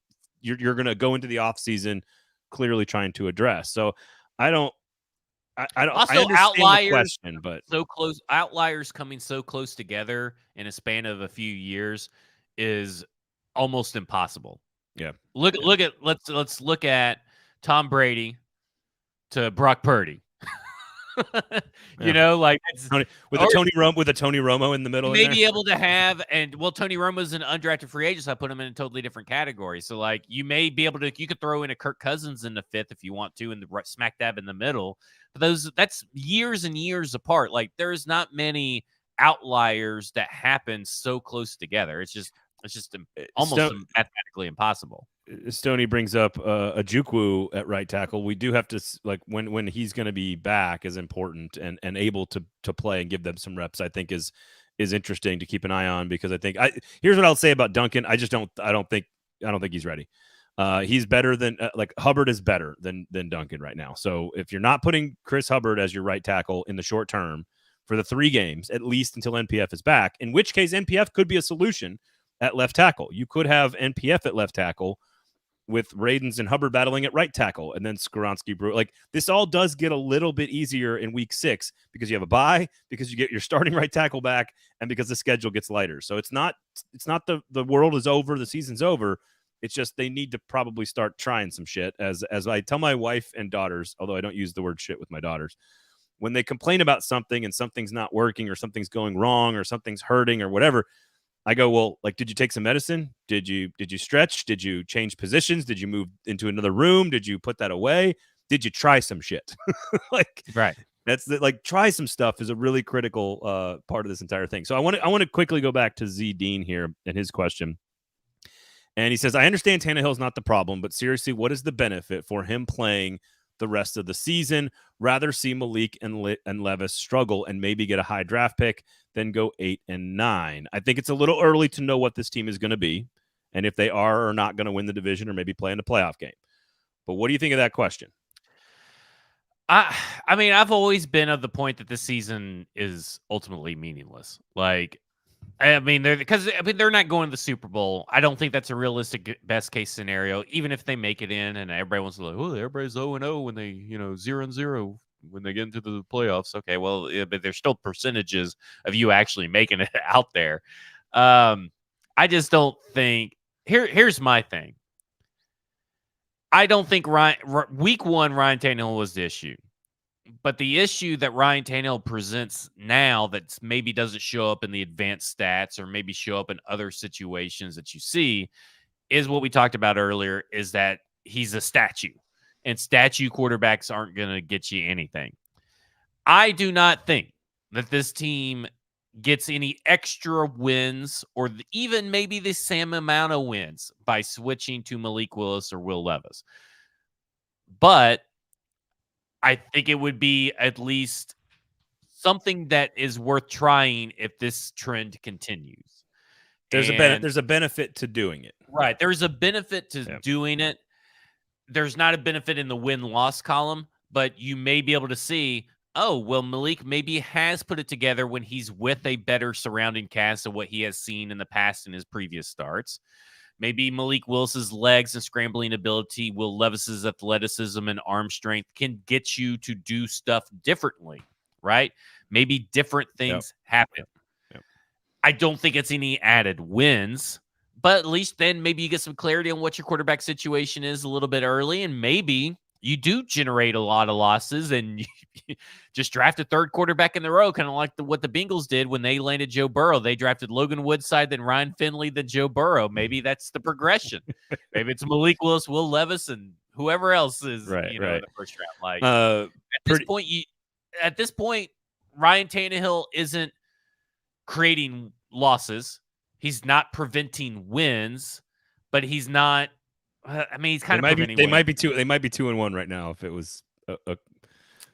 Speaker 1: you're going to go into the offseason clearly trying to address. So I don't.
Speaker 2: Also,
Speaker 1: I understand
Speaker 2: outliers,
Speaker 1: the question, but
Speaker 2: so close. Outliers coming so close together in a span of a few years is almost impossible.
Speaker 1: Yeah.
Speaker 2: Let's look at Tom Brady to Brock Purdy. Like
Speaker 1: with a Tony Romo in the middle.
Speaker 2: You may be able to have, Tony Romo's an undrafted free agent, so I put him in a totally different category. So, like, you may be able to, you could throw in a Kirk Cousins in the fifth if you want to, in the smack dab in the middle. But that's years and years apart. Like, there's not many outliers that happen so close together. It's just almost mathematically impossible.
Speaker 1: Stoney brings up Ojukwu at right tackle. We do have to, like, when he's going to be back is important and able to play and give them some reps, I think is interesting to keep an eye on, because I think here's what I'll say about Duncan. I don't think he's ready. He's better than Hubbard is better than Duncan right now. So if you're not putting Chris Hubbard as your right tackle in the short term for the 3 games, at least until NPF is back, in which case NPF could be a solution at left tackle. You could have NPF at left tackle with Radens and Hubbard battling at right tackle, and then Skoronski, Brewer. Like, this all does get a little bit easier in week 6 because you have a bye, because you get your starting right tackle back, and because the schedule gets lighter. So it's not the world is over, the season's over. It's just they need to probably start trying some shit. As I tell my wife and daughters, although I don't use the word shit with my daughters, when they complain about something and something's not working or something's going wrong or something's hurting or whatever, I go, well, like, did you take some medicine? Did you stretch? Did you change positions? Did you move into another room? Did you put that away? Did you try some shit?
Speaker 2: Right.
Speaker 1: That's try some stuff is a really critical part of this entire thing. So I want to quickly go back to Z Dean here and his question. And he says, I understand Tannehill's not the problem, but seriously, what is the benefit for him playing the rest of the season. Rather see Malik and Levis struggle and maybe get a high draft pick than go 8-9. I think it's a little early to know what this team is going to be and if they are or not going to win the division or maybe play in the playoff game. But what do you think of that question?
Speaker 2: I mean, I've always been of the point that this season is ultimately meaningless. Like, I mean, they're not going to the Super Bowl. I don't think that's a realistic best case scenario. Even if they make it in, and everybody wants to like, oh, everybody's 0-0 when they 0-0 when they get into the playoffs. Okay, well, yeah, but there's still percentages of you actually making it out there. I just don't think. Here's my thing. I don't think week one Ryan Tannehill was the issue. But the issue that Ryan Tannehill presents now that maybe doesn't show up in the advanced stats or maybe show up in other situations that you see is what we talked about earlier, is that he's a statue. And statue quarterbacks aren't going to get you anything. I do not think that this team gets any extra wins or even maybe the same amount of wins by switching to Malik Willis or Will Levis. But I think it would be at least something that is worth trying if this trend continues.
Speaker 1: There's a benefit to doing it.
Speaker 2: Right. There's a benefit to doing it. There's not a benefit in the win-loss column, but you may be able to see, oh, well, Malik maybe has put it together when he's with a better surrounding cast of what he has seen in the past in his previous starts. Maybe Malik Willis's legs and scrambling ability, Will Levis's athleticism and arm strength can get you to do stuff differently, right? Maybe different things happen.
Speaker 1: Yep.
Speaker 2: I don't think it's any added wins, but at least then maybe you get some clarity on what your quarterback situation is a little bit early, and maybe you do generate a lot of losses and you just draft a third quarterback in the row, kind of like what the Bengals did when they landed Joe Burrow. They drafted Logan Woodside, then Ryan Finley, then Joe Burrow. Maybe that's the progression. Maybe it's Malik Willis, Will Levis, and whoever else is in the first round. Like at this point, Ryan Tannehill isn't creating losses. He's not preventing wins, but he's not. I mean, he's kind of preventing.
Speaker 1: They might be 2-1 right now if it was
Speaker 2: if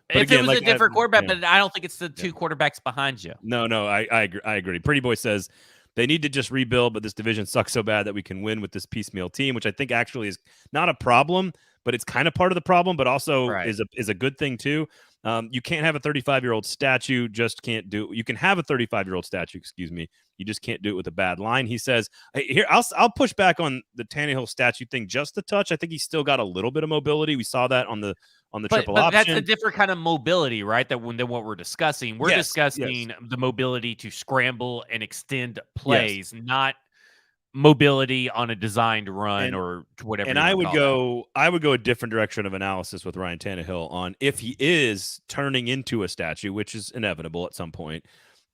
Speaker 2: again, it was a different quarterback, but I don't think it's the two quarterbacks behind you.
Speaker 1: No, I agree. Pretty Boy says they need to just rebuild, but this division sucks so bad that we can win with this piecemeal team, which I think actually is not a problem, but it's kind of part of the problem, but also is a good thing too. You can't have a 35-year-old statue. You can have a 35-year-old statue, excuse me. You just can't do it with a bad line. He says, hey, here, I'll push back on the Tannehill statue thing just a touch. I think he's still got a little bit of mobility. We saw that on the triple option.
Speaker 2: That's a different kind of mobility, right? Than what we're discussing. We're discussing the mobility to scramble and extend plays, not mobility on a designed run or whatever.
Speaker 1: And I would go a different direction of analysis with Ryan Tannehill on if he is turning into a statue, which is inevitable at some point.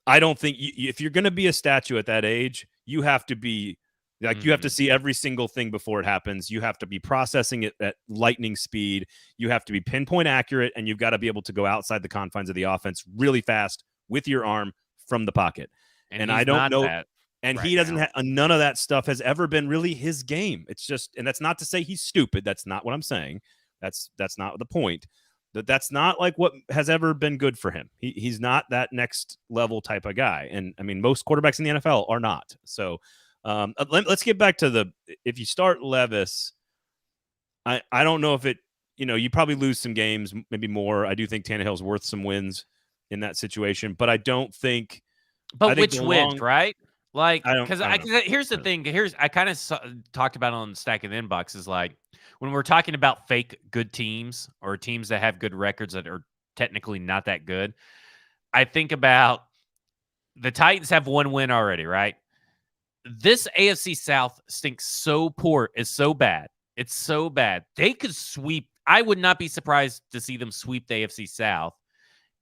Speaker 1: I don't think if you're going to be a statue at that age, you have to be like, you have to see every single thing before it happens. You have to be processing it at lightning speed. You have to be pinpoint accurate, and you've got to be able to go outside the confines of the offense really fast with your arm from the pocket. And I don't know that. And he doesn't have none of that stuff has ever been really his game. It's just, and that's not to say he's stupid. That's not what I'm saying. That's not the point. That's not like what has ever been good for him. He's not that next level type of guy. And I mean, most quarterbacks in the NFL are not. So let's get back to if you start Levis, I don't know if it, you probably lose some games, maybe more. I do think Tannehill's worth some wins in that situation, but I don't think.
Speaker 2: But which wins, right? Like, because here's the thing. I kind of talked about on Stack of Inbox is like when we're talking about fake good teams or teams that have good records that are technically not that good. I think about the Titans have one win already, right? This AFC South stinks so poor, is so bad. It's so bad. They could sweep. I would not be surprised to see them sweep the AFC South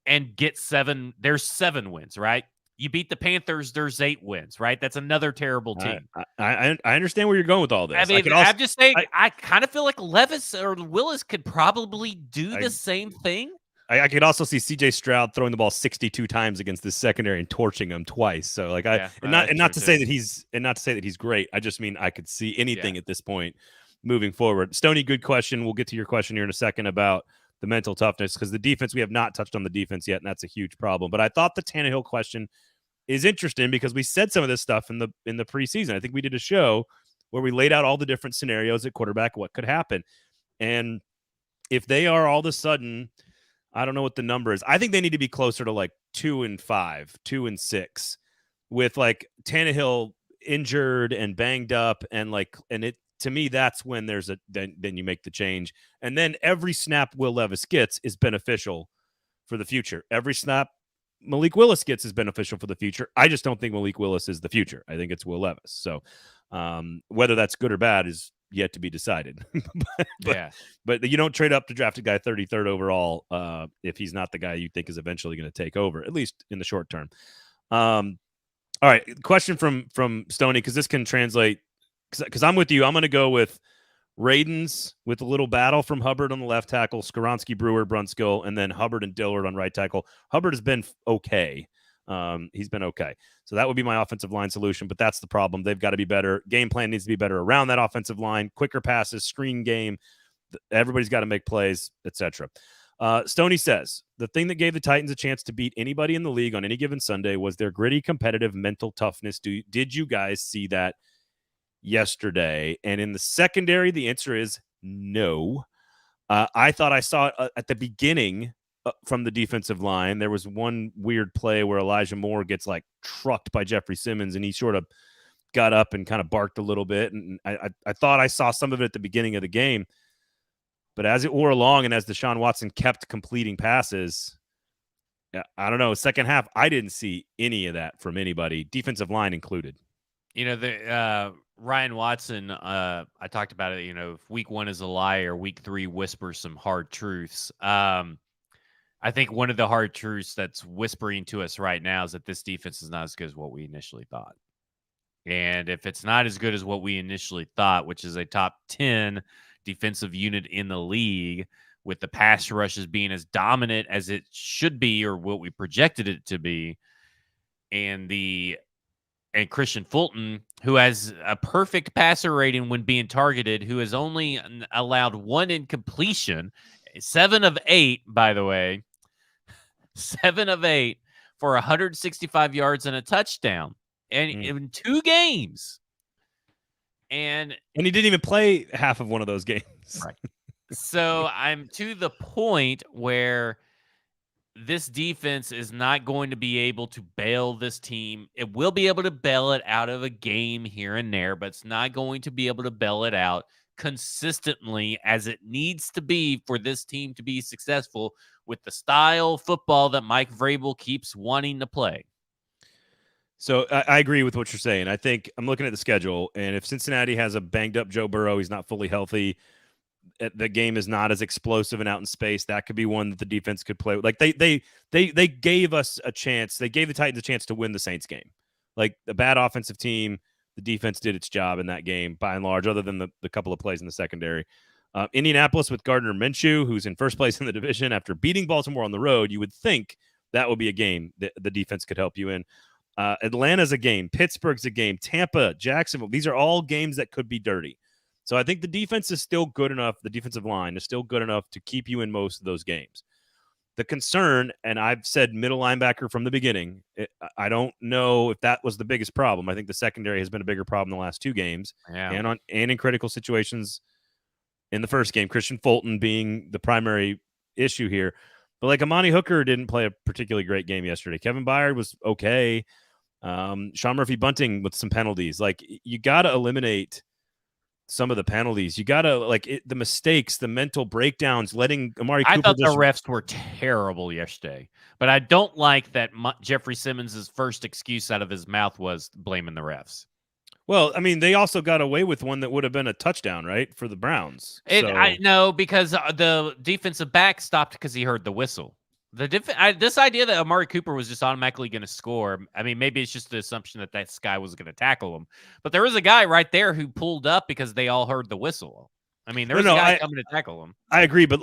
Speaker 2: and get 7. There's 7 wins, right? You beat the Panthers, there's 8 wins, right? That's another terrible team.
Speaker 1: I understand where you're going with all this.
Speaker 2: I mean, I'm just saying, I kind of feel like Levis or Willis could probably do the same thing.
Speaker 1: I could also see C.J. Stroud throwing the ball 62 times against this secondary and torching them twice. So, like, not to say that he's great. I just mean I could see anything at this point moving forward. Stoney, good question. We'll get to your question here in a second about the mental toughness, because the defense, we have not touched on the defense yet, and that's a huge problem. But I thought the Tannehill question is interesting because we said some of this stuff in the preseason. I think we did a show where we laid out all the different scenarios at quarterback, what could happen. And if they are all of a sudden, I don't know what the number is. I think they need to be closer to like 2-5, 2-6, with like Tannehill injured and banged up, and it, to me, that's when there's then you make the change. And then every snap Will Levis gets is beneficial for the future. Every snap Malik Willis gets is beneficial for the future. I just don't think Malik Willis is the future. I think it's Will Levis. So whether that's good or bad is yet to be decided. but you don't trade up to draft a guy 33rd overall if he's not the guy you think is eventually going to take over, at least in the short term. All right, question from Stoney, because this can translate, because I'm with you. I'm going to go with Radens with a little battle from Hubbard on the left tackle, Skoronski, Brewer, Brunskill, and then Hubbard and Dillard on right tackle. Hubbard has been okay. He's been okay. So that would be my offensive line solution, but that's the problem. They've got to be better. Game plan needs to be better around that offensive line, quicker passes, screen game. Everybody's got to make plays, etc. Stoney says, the thing that gave the Titans a chance to beat anybody in the league on any given Sunday was their gritty, competitive mental toughness. Did you guys see that yesterday? And in the secondary, the answer is no. I thought I saw it at the beginning from the defensive line. There was one weird play where Elijah Moore gets like trucked by Jeffrey Simmons, and he sort of got up and kind of barked a little bit. And I thought I saw some of it at the beginning of the game. But as it wore along and as Deshaun Watson kept completing passes, I don't know, second half, I didn't see any of that from anybody, defensive line included.
Speaker 2: You know, the Ryan Watson, I talked about it, you know, if week 1 is a liar, week 3 whispers some hard truths. I think one of the hard truths that's whispering to us right now is that this defense is not as good as what we initially thought. And if it's not as good as what we initially thought, which is a top 10 defensive unit in the league, with the pass rushes being as dominant as it should be, or what we projected it to be, and Christian Fulton, who has a perfect passer rating when being targeted, who has only allowed 1 incompletion, 7 of 8, by the way, 7 of 8 for 165 yards and a touchdown, and in 2 games. And
Speaker 1: he didn't even play half of one of those games.
Speaker 2: Right. So I'm to the point where this defense is not going to be able to bail this team. It will be able to bail it out of a game here and there, but it's not going to be able to bail it out consistently as it needs to be for this team to be successful with the style of football that Mike Vrabel keeps wanting to play.
Speaker 1: So I agree with what you're saying. I think I'm looking at the schedule, and if Cincinnati has a banged up Joe Burrow, he's not fully healthy, the game is not as explosive and out in space, that could be one that the defense could play. Like they gave us a chance. They gave the Titans a chance to win the Saints game. Like a bad offensive team, the defense did its job in that game by and large, other than the couple of plays in the secondary. Indianapolis with Gardner Minshew, who's in first place in the division after beating Baltimore on the road, you would think that would be a game that the defense could help you in. Atlanta's a game. Pittsburgh's a game. Tampa, Jacksonville. These are all games that could be dirty. So I think the defense is still good enough. The defensive line is still good enough to keep you in most of those games. The concern, and I've said middle linebacker from the beginning, I don't know if that was the biggest problem. I think the secondary has been a bigger problem the last 2 games, and in critical situations in the first game, Christian Fulton being the primary issue here. But like Amani Hooker didn't play a particularly great game yesterday. Kevin Byard was okay. Sean Murphy-Bunting with some penalties. Like, you got to eliminate some of the penalties. You got to, the mistakes, the mental breakdowns, letting Amari Cooper.
Speaker 2: I thought the refs were terrible yesterday, but I don't like that Jeffrey Simmons' first excuse out of his mouth was blaming the refs.
Speaker 1: Well, I mean, they also got away with one that would have been a touchdown, right, for the Browns.
Speaker 2: I know, because the defensive back stopped because he heard the whistle. This idea that Amari Cooper was just automatically going to score, I mean, maybe it's just the assumption that this guy was going to tackle him. But there was a guy right there who pulled up because they all heard the whistle. I mean, there was a guy coming to tackle him.
Speaker 1: I agree, but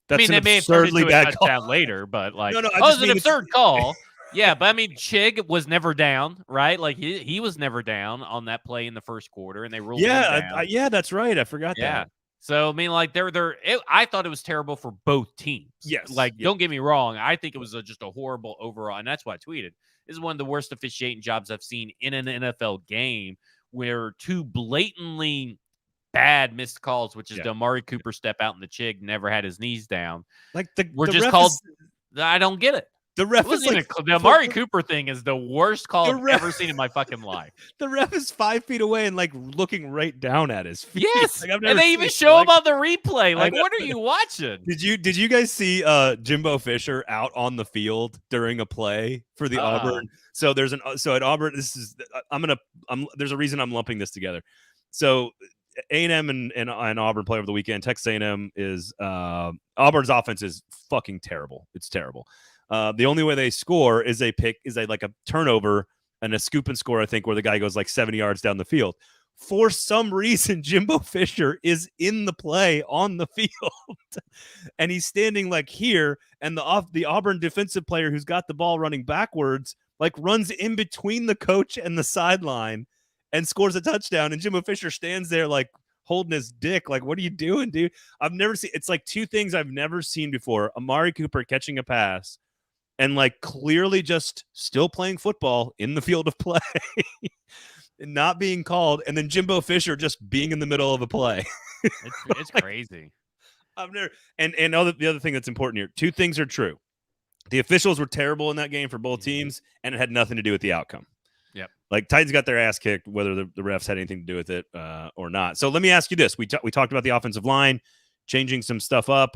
Speaker 1: that's an absurdly bad call
Speaker 2: later. But
Speaker 1: it
Speaker 2: was an absurd call. Yeah, but I mean, Chig was never down, right? Like he was never down on that play in the first quarter, and they ruled him down.
Speaker 1: Yeah, that's right. I forgot that.
Speaker 2: So I mean, like I thought it was terrible for both teams.
Speaker 1: Yes.
Speaker 2: Like,
Speaker 1: Yeah.
Speaker 2: don't get me wrong. I think it was just a horrible overall, and that's why I tweeted. This is one of the worst officiating jobs I've seen in an NFL game, where two blatantly bad missed calls, which is the Amari Cooper step out and the Chig never had his knees down.
Speaker 1: Like
Speaker 2: We're
Speaker 1: the
Speaker 2: just
Speaker 1: ref
Speaker 2: called.
Speaker 1: is,
Speaker 2: I don't get it.
Speaker 1: the ref is like
Speaker 2: The Amari Cooper thing is the worst call I've ever seen in my fucking life.
Speaker 1: The ref is 5 feet away and like looking right down at his feet.
Speaker 2: Yes,
Speaker 1: like,
Speaker 2: and they even show him on the replay. Like, what are you watching?
Speaker 1: Did you guys see Jimbo Fisher out on the field during a play for the Auburn? So there's at Auburn. There's a reason I'm lumping this together. So A&M and Auburn play over the weekend. Texas A&M is Auburn's offense is fucking terrible. It's terrible. The only way they score is a turnover and a scoop and score, I think, where the guy goes like 70 yards down the field. For some reason, Jimbo Fisher is in the play on the field, and he's standing like here, and the Auburn defensive player who's got the ball running backwards like runs in between the coach and the sideline and scores a touchdown, and Jimbo Fisher stands there like holding his dick. Like, what are you doing, dude? I've never seen. It's like two things I've never seen before: Amari Cooper catching a pass and like clearly just still playing football in the field of play and not being called, and then Jimbo Fisher just being in the middle of a play.
Speaker 2: It's crazy.
Speaker 1: I've never. And the other thing that's important here: two things are true. The officials were terrible in that game for both teams, and it had nothing to do with the outcome.
Speaker 2: Yep.
Speaker 1: Like, Titans got their ass kicked, whether the refs had anything to do with it or not. So let me ask you this. We talked about the offensive line, changing some stuff up.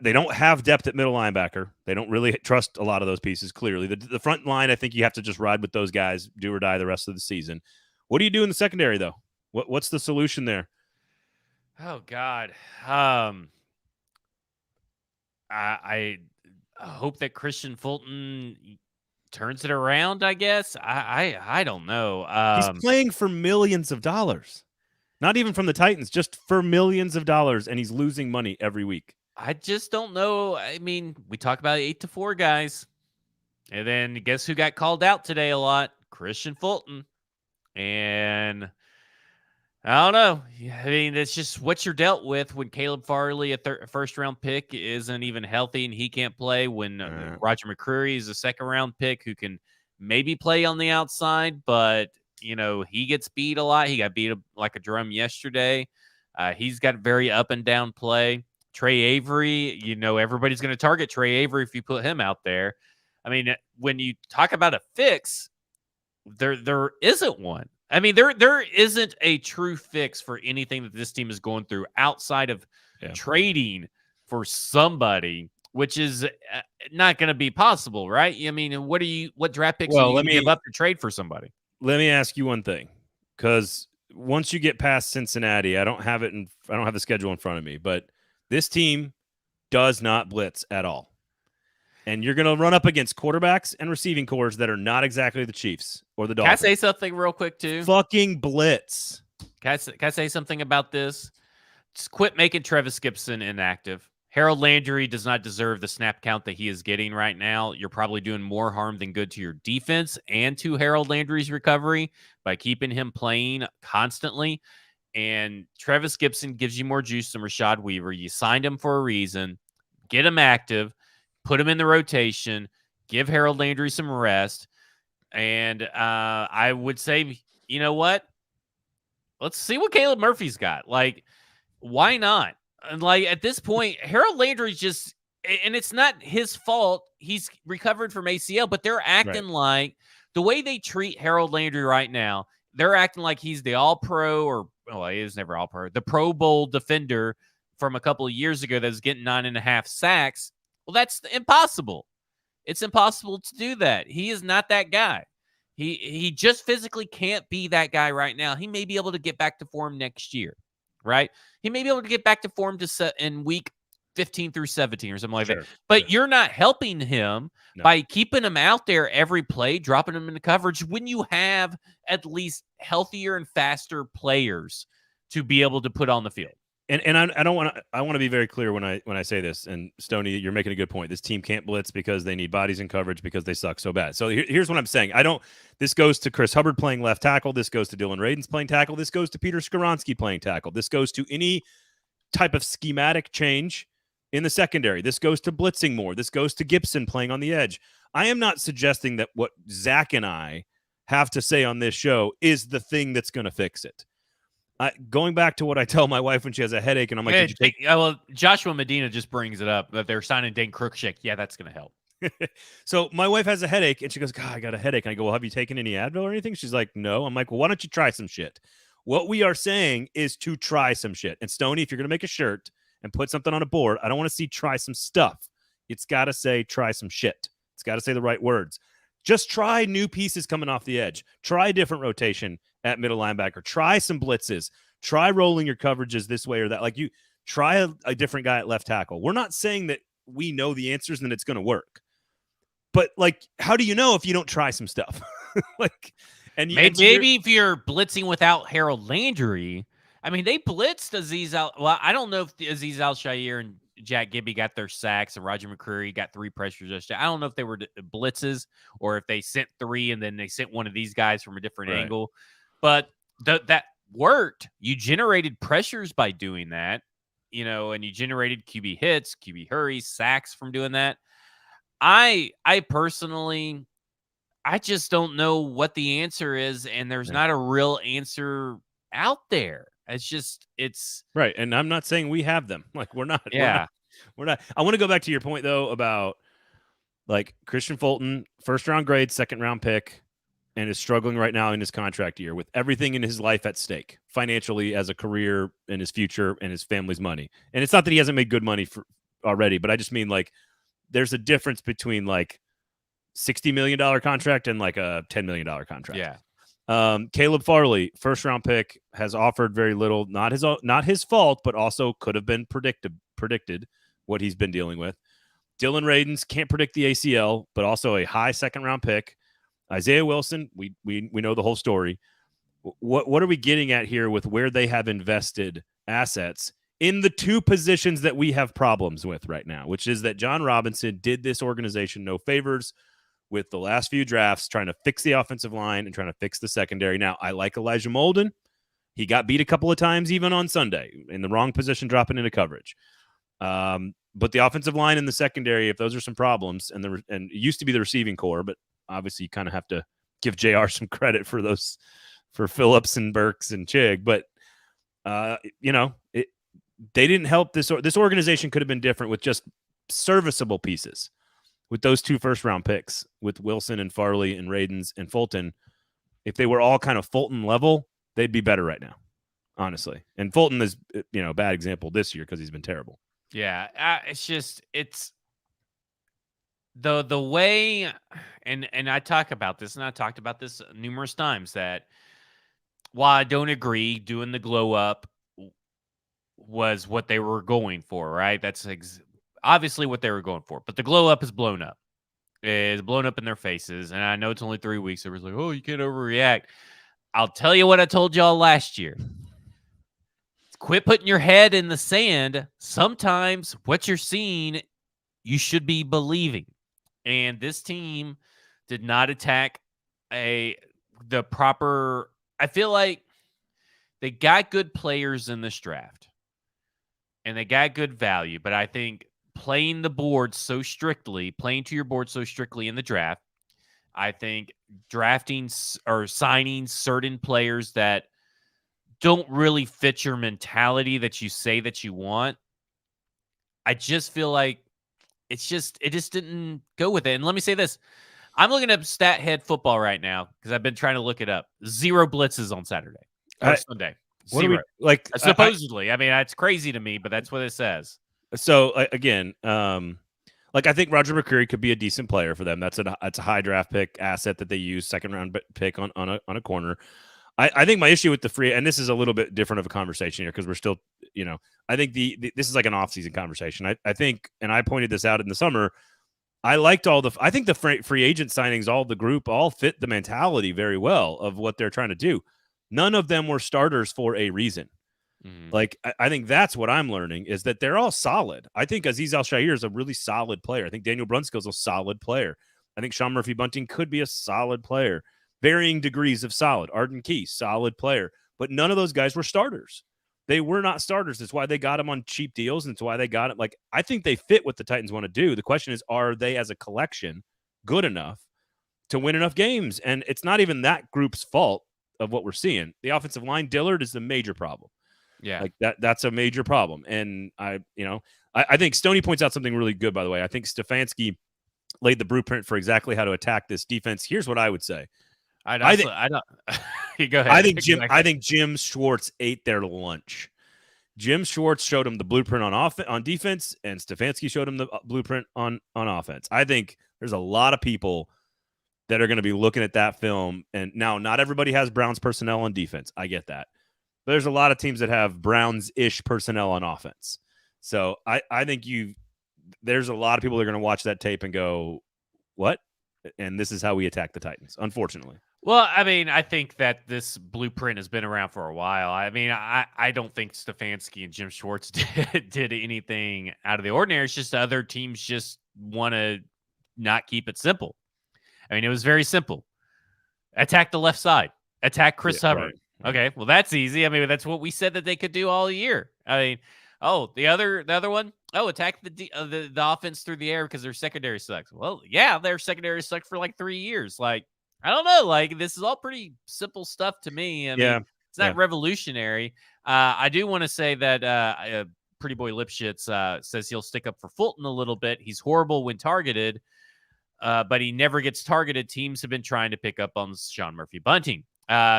Speaker 1: They don't have depth at middle linebacker. They don't really trust a lot of those pieces, clearly. The front line, I think you have to just ride with those guys, do or die the rest of the season. What do you do in the secondary, though? What's the solution there?
Speaker 2: Oh, God. I hope that Christian Fulton turns it around, I guess. I don't know.
Speaker 1: He's playing for millions of dollars. Not even from the Titans, just for millions of dollars, and he's losing money every week.
Speaker 2: I just don't know. I mean, we talk about 8-4 guys. And then guess who got called out today a lot? Christian Fulton. And I don't know. I mean, it's just what you're dealt with when Caleb Farley, a first-round pick, isn't even healthy and he can't play. When Roger McCreary is a second-round pick who can maybe play on the outside, but, he gets beat a lot. He got beat like a drum yesterday. He's got very up-and-down play. Trey Avery, everybody's going to target Trey Avery if you put him out there. I mean, when you talk about a fix, there isn't one. I mean, there isn't a true fix for anything that this team is going through outside of trading for somebody, which is not going to be possible, right? I mean, what draft picks are you give up to trade for somebody?
Speaker 1: Let me ask you one thing, because once you get past Cincinnati, I don't have the schedule in front of me, but this team does not blitz at all. And you're going to run up against quarterbacks and receiving cores that are not exactly the Chiefs or the Dolphins.
Speaker 2: Can I say something real quick, too?
Speaker 1: Fucking blitz.
Speaker 2: Can I say something about this? Just quit making Travis Gibson inactive. Harold Landry does not deserve the snap count that he is getting right now. You're probably doing more harm than good to your defense and to Harold Landry's recovery by keeping him playing constantly. And Travis Gibson gives you more juice than Rashad Weaver. You signed him for a reason. Get him active. Put him in the rotation. Give Harold Landry some rest. And I would say, you know what? Let's see what Caleb Murphy's got. Like, why not? And like, at this point, Harold Landry's just, and it's not his fault. He's recovered from ACL, but they're acting like the way they treat Harold Landry right now, they're acting like he's the all-pro he was never all-pro, the Pro Bowl defender from a couple of years ago that was getting 9.5 sacks. Well, that's impossible. It's impossible to do that. He is not that guy. He just physically can't be that guy right now. He may be able to get back to form next year, right? He may be able to get back to form in week 15 through 17 or something like that. But you're not helping him by keeping him out there every play, dropping him into coverage when you have at least healthier and faster players to be able to put on the field.
Speaker 1: And I want to be very clear when I say this. And Stoney, you're making a good point. This team can't blitz because they need bodies in coverage because they suck so bad. So here's what I'm saying. This goes to Chris Hubbard playing left tackle. This goes to Dylan Radins playing tackle. This goes to Peter Skoronski playing tackle. This goes to any type of schematic change in the secondary. This goes to blitzing more. This goes to Gibson playing on the edge. I am not suggesting that what Zach and I have to say on this show is the thing that's going to fix it. Going back to what I tell my wife when she has a headache, and I'm like, did you take?
Speaker 2: Well, Joshua Medina just brings it up that they're signing Dane Cruikshank. Yeah, that's going to help.
Speaker 1: So my wife has a headache, and she goes, God, I got a headache. And I go, well, have you taken any Advil or anything? She's like, no. I'm like, well, why don't you try some shit? What we are saying is to try some shit. And Stoney, if you're going to make a shirt and put something on a board, I don't want to see try some stuff. It's got to say try some shit. It's got to say the right words. Just try new pieces coming off the edge. Try a different rotation at middle linebacker. Try some blitzes. Try rolling your coverages this way or that. Like, you try a different guy at left tackle. We're not saying that we know the answers and it's going to work. But, like, how do you know if you don't try some stuff? Like, and
Speaker 2: maybe if you're blitzing without Harold Landry, I mean, they blitzed Azeez Well, I don't know if Azeez Al-Shaair and Jack Gibby got their sacks and Roger McCreary got 3 pressures. I don't know if they were blitzes or if they sent 3 and then they sent one of these guys from a different angle. But that worked. You generated pressures by doing that, and you generated QB hits, QB hurries, sacks from doing that. I personally, I just don't know what the answer is, and there's not a real answer out there. It's
Speaker 1: right. And I'm not saying we have them. Like, we're not.
Speaker 2: Yeah.
Speaker 1: We're not. I want to go back to your point, though, about, like, Christian Fulton, first-round grade, second-round pick, and is struggling right now in his contract year with everything in his life at stake, financially, as a career, and his future, and his family's money. And it's not that he hasn't made good money already, but I just mean, like, there's a difference between, like, $60 million contract and, like, a $10 million contract.
Speaker 2: Yeah.
Speaker 1: Caleb Farley, first-round pick, has offered very little. Not his fault, but also could have been predicted what he's been dealing with. Dylan Radins can't predict the ACL, but also a high second-round pick. Isaiah Wilson, we know the whole story. What are we getting at here with where they have invested assets in the 2 positions that we have problems with right now, which is that John Robinson did this organization no favors with the last few drafts, trying to fix the offensive line and trying to fix the secondary. Now, I like Elijah Molden. He got beat a couple of times, even on Sunday, in the wrong position, dropping into coverage. But the offensive line and the secondary, if those are some problems, and it used to be the receiving core, but obviously you kind of have to give JR some credit for those, for Phillips and Burks and Chig. But, they didn't help this. This organization could have been different with just serviceable pieces. With those 2 first-round picks, with Wilson and Farley and Radins and Fulton, if they were all kind of Fulton level, they'd be better right now, honestly. And Fulton is, a bad example this year because he's been terrible.
Speaker 2: Yeah, it's the way, and I talk about this, and I talked about this numerous times, that while I don't agree, doing the glow up was what they were going for, right? That's obviously what they were going for. But the glow up is blown up. It's blown up in their faces. And I know it's only 3 weeks. It was like, oh, you can't overreact. I'll tell you what I told y'all last year. Quit putting your head in the sand. Sometimes what you're seeing, you should be believing. And this team did not attack the proper. I feel like they got good players in this draft. And they got good value, but I think playing to your board so strictly in the draft, I think drafting or signing certain players that don't really fit your mentality that you say that you want, I just feel like it just didn't go with it. And let me say this. I'm looking up Stat Head Football right now because I've been trying to look it up. 0 blitzes on Saturday or Sunday.
Speaker 1: What do we like?
Speaker 2: Supposedly, I mean, it's crazy to me, but that's what it says.
Speaker 1: So again, like, I think Roger McCreary could be a decent player for them. That's a high draft pick asset that they use, second-round pick on a corner. I think my issue with the free, and this is a little bit different of a conversation here because we're still, I think this is like an off-season conversation. I think, and I pointed this out in the summer. I think the free agent signings, all the group, all fit the mentality very well of what they're trying to do. None of them were starters for a reason.
Speaker 2: Mm-hmm.
Speaker 1: Like, I think that's what I'm learning is that they're all solid. I think Azeez Al-Shaair is a really solid player. I think Daniel Brunskill is a solid player. I think Sean Murphy-Bunting could be a solid player. Varying degrees of solid. Arden Key, solid player. But none of those guys were starters. They were not starters. That's why they got them on cheap deals, and it's why they got it. Like, I think they fit what the Titans want to do. The question is, are they as a collection good enough to win enough games? And it's not even that group's fault of what we're seeing. The offensive line, Dillard, is the major problem.
Speaker 2: Yeah.
Speaker 1: Like that's a major problem. And I think Stoney points out something really good, by the way. I think Stefanski laid the blueprint for exactly how to attack this defense. Here's what I would say.
Speaker 2: I don't. You go ahead.
Speaker 1: I think Jim Schwartz ate their lunch. Jim Schwartz showed him the blueprint on defense, and Stefanski showed him the blueprint on offense. I think there's a lot of people that are going to be looking at that film. And now, not everybody has Browns personnel on defense. I get that. But there's a lot of teams that have Browns-ish personnel on offense. So I think there's a lot of people that are going to watch that tape and go, what? And this is how we attack the Titans, unfortunately.
Speaker 2: Well, I mean, I think that this blueprint has been around for a while. I mean, I don't think Stefanski and Jim Schwartz did anything out of the ordinary. It's just other teams just want to not keep it simple. I mean, it was very simple. Attack the left side. Attack Chris Hubbard. Right. Okay, well, that's easy. I mean, that's what we said that they could do all year. I mean, the other one. Attack the offense through the air because their secondary sucks. Well, yeah, their secondary sucked for like 3 years. Like, I don't know. Like, this is all pretty simple stuff to me. I mean, it's not revolutionary. I do want to say that Pretty Boy Lipschitz says he'll stick up for Fulton a little bit. He's horrible when targeted, but he never gets targeted. Teams have been trying to pick up on Sean Murphy-Bunting.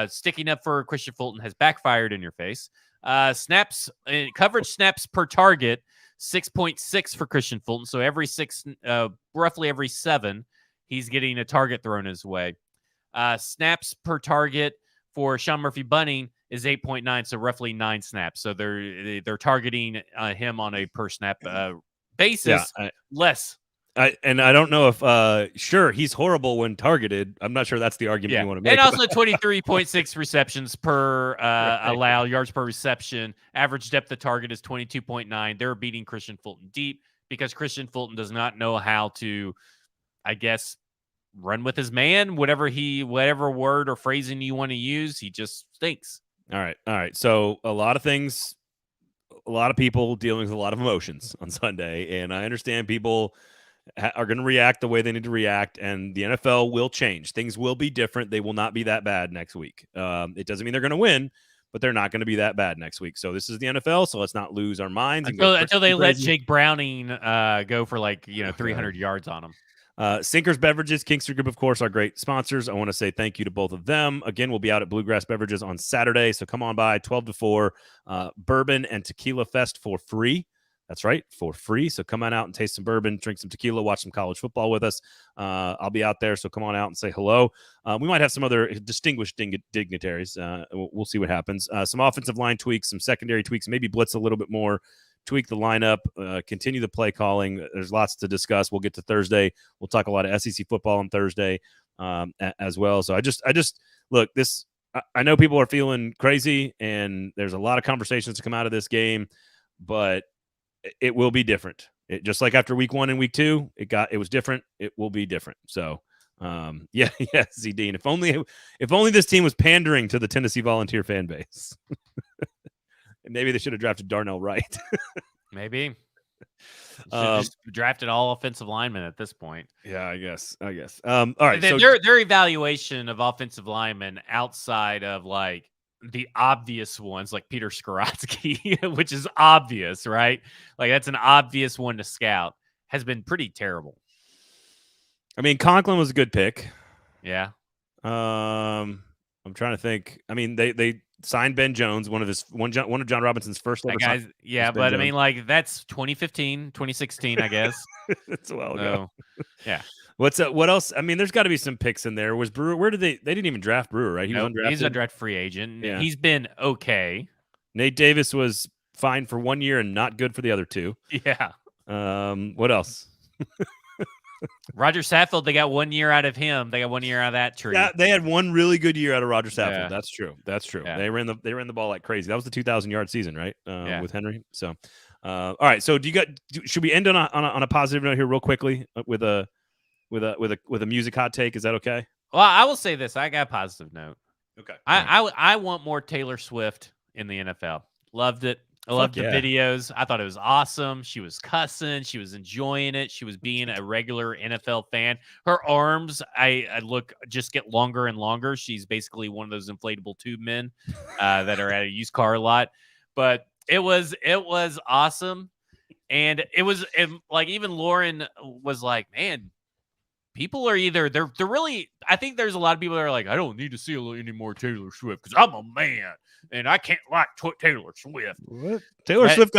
Speaker 2: Sticking up for Christian Fulton has backfired in your face. Coverage snaps per target, 6.6 for Christian Fulton. So roughly every 7, he's getting a target thrown his way. Snaps per target for Sean Murphy-Bunting is 8.9, so roughly 9 snaps. So they're targeting him on a per snap basis, less.
Speaker 1: I don't know if sure, he's horrible when targeted. I'm not sure that's the argument you want to make.
Speaker 2: And also 23.6 receptions per allow yards per reception. Average depth of target is 22.9. They're beating Christian Fulton deep because Christian Fulton does not know how to, I guess, run with his man. Whatever word or phrasing you want to use, he just stinks.
Speaker 1: All right. So a lot of things, a lot of people dealing with a lot of emotions on Sunday, and I understand people are going to react the way they need to react, and the NFL will change. Things will be different. They will not be that bad next week. It doesn't mean they're going to win, but they're not going to be that bad next week. So this is the NFL, so let's not lose our minds.
Speaker 2: Until they let Jake Browning go for 300 yards on him.
Speaker 1: Sinkers Beverages, Kingster Group, of course, are great sponsors. I want to say thank you to both of them. Again, we'll be out at Bluegrass Beverages on Saturday, so come on by, 12 to 4, Bourbon and Tequila Fest for free. That's right, for free. So come on out and taste some bourbon, drink some tequila, watch some college football with us. I'll be out there, so come on out and say hello. We might have some other distinguished dignitaries. We'll see what happens. Some offensive line tweaks, some secondary tweaks, maybe blitz a little bit more, tweak the lineup, continue the play calling. There's lots to discuss. We'll get to Thursday. We'll talk a lot of SEC football on Thursday as well. So I just look, this. I know people are feeling crazy, and there's a lot of conversations to come out of this game, but it will be different. Just like after week 1 and week 2, it was different. It will be different. So, Z Dean. If only this team was pandering to the Tennessee Volunteer fan base. And maybe they should have drafted Darnell Wright.
Speaker 2: Maybe. Just drafted all offensive linemen at this point.
Speaker 1: Yeah, I guess. All right.
Speaker 2: So their evaluation of offensive linemen outside of the obvious ones, like Peter Skoratsky, which is obvious, right? Like that's an obvious one to scout, has been pretty terrible.
Speaker 1: I mean, Conklin was a good pick.
Speaker 2: Yeah.
Speaker 1: I'm trying to think. I mean, they signed Ben Jones, one of John Robinson's first ever
Speaker 2: guys. Yeah, but Jones. I mean, that's 2015, 2016, I guess.
Speaker 1: That's a while ago.
Speaker 2: Yeah.
Speaker 1: What else? I mean, there's got to be some picks in there. Was Brewer? Where did they didn't even draft Brewer, right?
Speaker 2: He's undrafted free agent.
Speaker 1: Yeah.
Speaker 2: He's been okay.
Speaker 1: Nate Davis was fine for 1 year and not good for the other 2.
Speaker 2: Yeah.
Speaker 1: What else?
Speaker 2: Roger Saffold, they got 1 year out of him. They got 1 year out of that tree.
Speaker 1: Yeah, they had one really good year out of Roger Saffold. Yeah. That's true.
Speaker 2: Yeah.
Speaker 1: They ran the ball like crazy. That was the 2,000-yard season, right? With Henry. So, all right. So, should we end on a positive note here, real quickly, with a music hot take? Is that okay?
Speaker 2: Well, I will say this. I got a positive note.
Speaker 1: Okay.
Speaker 2: I want more Taylor Swift in the NFL. Loved it. I loved the videos. I thought it was awesome. She was cussing. She was enjoying it. She was being a regular NFL fan. Her arms, I look, just get longer and longer. She's basically one of those inflatable tube men that are at a used car lot. But it was awesome. And it was like, even Lauren was like, man, people are either they're really, I think there's a lot of people that are like, I don't need to see any more Taylor Swift because I'm a man and I can't like Taylor Swift.
Speaker 1: What? Taylor Swift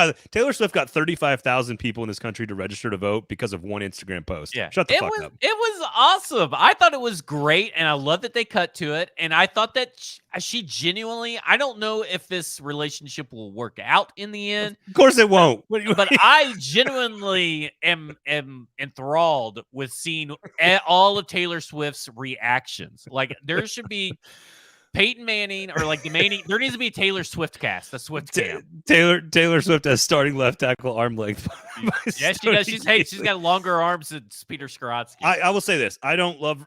Speaker 1: got 35,000 people in this country to register to vote because of one Instagram post.
Speaker 2: Yeah,
Speaker 1: Shut the fuck up.
Speaker 2: It was awesome. I thought it was great, and I love that they cut to it. And I thought that she genuinely, I don't know if this relationship will work out in the end.
Speaker 1: Of course it won't.
Speaker 2: But I genuinely am enthralled with seeing all of Taylor Swift's reactions. Like, there should be Peyton Manning or like the Manning. There needs to be a Taylor Swift cast, a Swift cam.
Speaker 1: Taylor Swift has starting left tackle arm length.
Speaker 2: Yeah, she does. She's got longer arms than Peter Skoratsky.
Speaker 1: I will say this: I don't have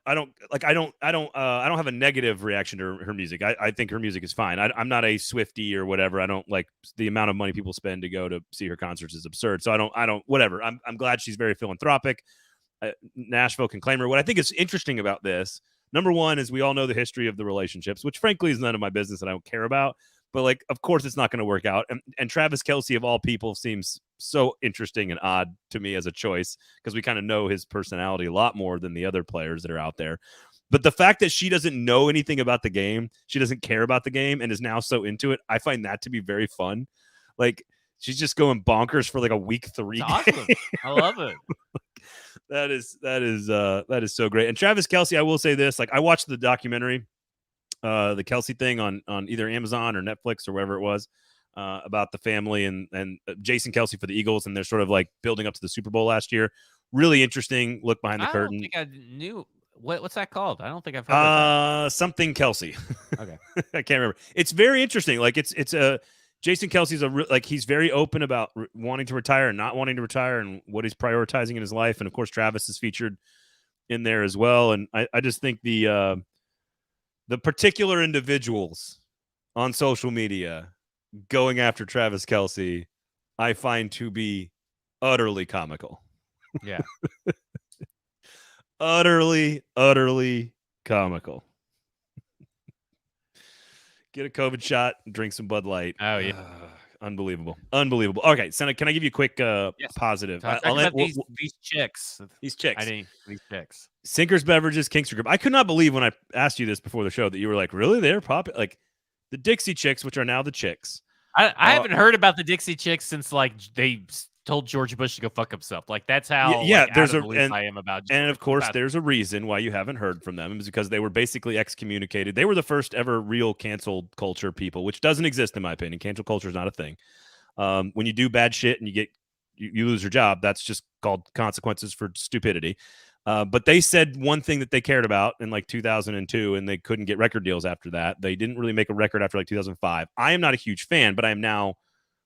Speaker 1: a negative reaction to her music. I think her music is fine. I'm not a Swiftie or whatever. I don't like the amount of money people spend to go to see her concerts is absurd. So I don't whatever. I'm glad she's very philanthropic. Nashville can claim her. What I think is interesting about this, number one, is we all know the history of the relationships, which frankly is none of my business and I don't care about. But like, of course, it's not going to work out. And Travis Kelce, of all people, seems so interesting and odd to me as a choice because we kind of know his personality a lot more than the other players that are out there. But the fact that she doesn't know anything about the game, she doesn't care about the game, and is now so into it, I find that to be very fun. Like, she's just going bonkers for like a week 3.
Speaker 2: Awesome. I love it.
Speaker 1: That is so great. And Travis Kelce, I will say this: like, I watched the documentary, the Kelce thing on either Amazon or Netflix or wherever it was, about the family and Jason Kelce for the Eagles, and they're sort of like building up to the Super Bowl last year. Really interesting look behind the curtain.
Speaker 2: I don't think I knew what's that called. I don't think I've heard of that.
Speaker 1: Something Kelce.
Speaker 2: Okay,
Speaker 1: I can't remember. It's very interesting. Like, it's a Jason Kelce's he's very open about wanting to retire and not wanting to retire and what he's prioritizing in his life. And of course, Travis is featured in there as well. And I just think the particular individuals on social media going after Travis Kelce, I find to be utterly comical.
Speaker 2: Yeah.
Speaker 1: utterly comical. Get a COVID shot, drink some Bud Light.
Speaker 2: Oh, yeah.
Speaker 1: Unbelievable. Okay, so can I give you a quick positive?
Speaker 2: I'll let these chicks.
Speaker 1: These chicks.
Speaker 2: These chicks.
Speaker 1: Sinkers Beverages, Kingsford Group. I could not believe when I asked you this before the show that you were like, really? They're popular? Like, the Dixie Chicks, which are now the Chicks.
Speaker 2: I haven't heard about the Dixie Chicks since like they told George Bush to go fuck himself. Like, that's how
Speaker 1: there's
Speaker 2: I am about.
Speaker 1: And of course, there's a reason why you haven't heard from them. It's because they were basically excommunicated. They were the first ever real canceled culture people, which doesn't exist in my opinion. Cancel culture is not a thing. When you do bad shit and you lose your job, that's just called consequences for stupidity. But they said one thing that they cared about in like 2002, and they couldn't get record deals after that. They didn't really make a record after like 2005. I am not a huge fan, but I am now.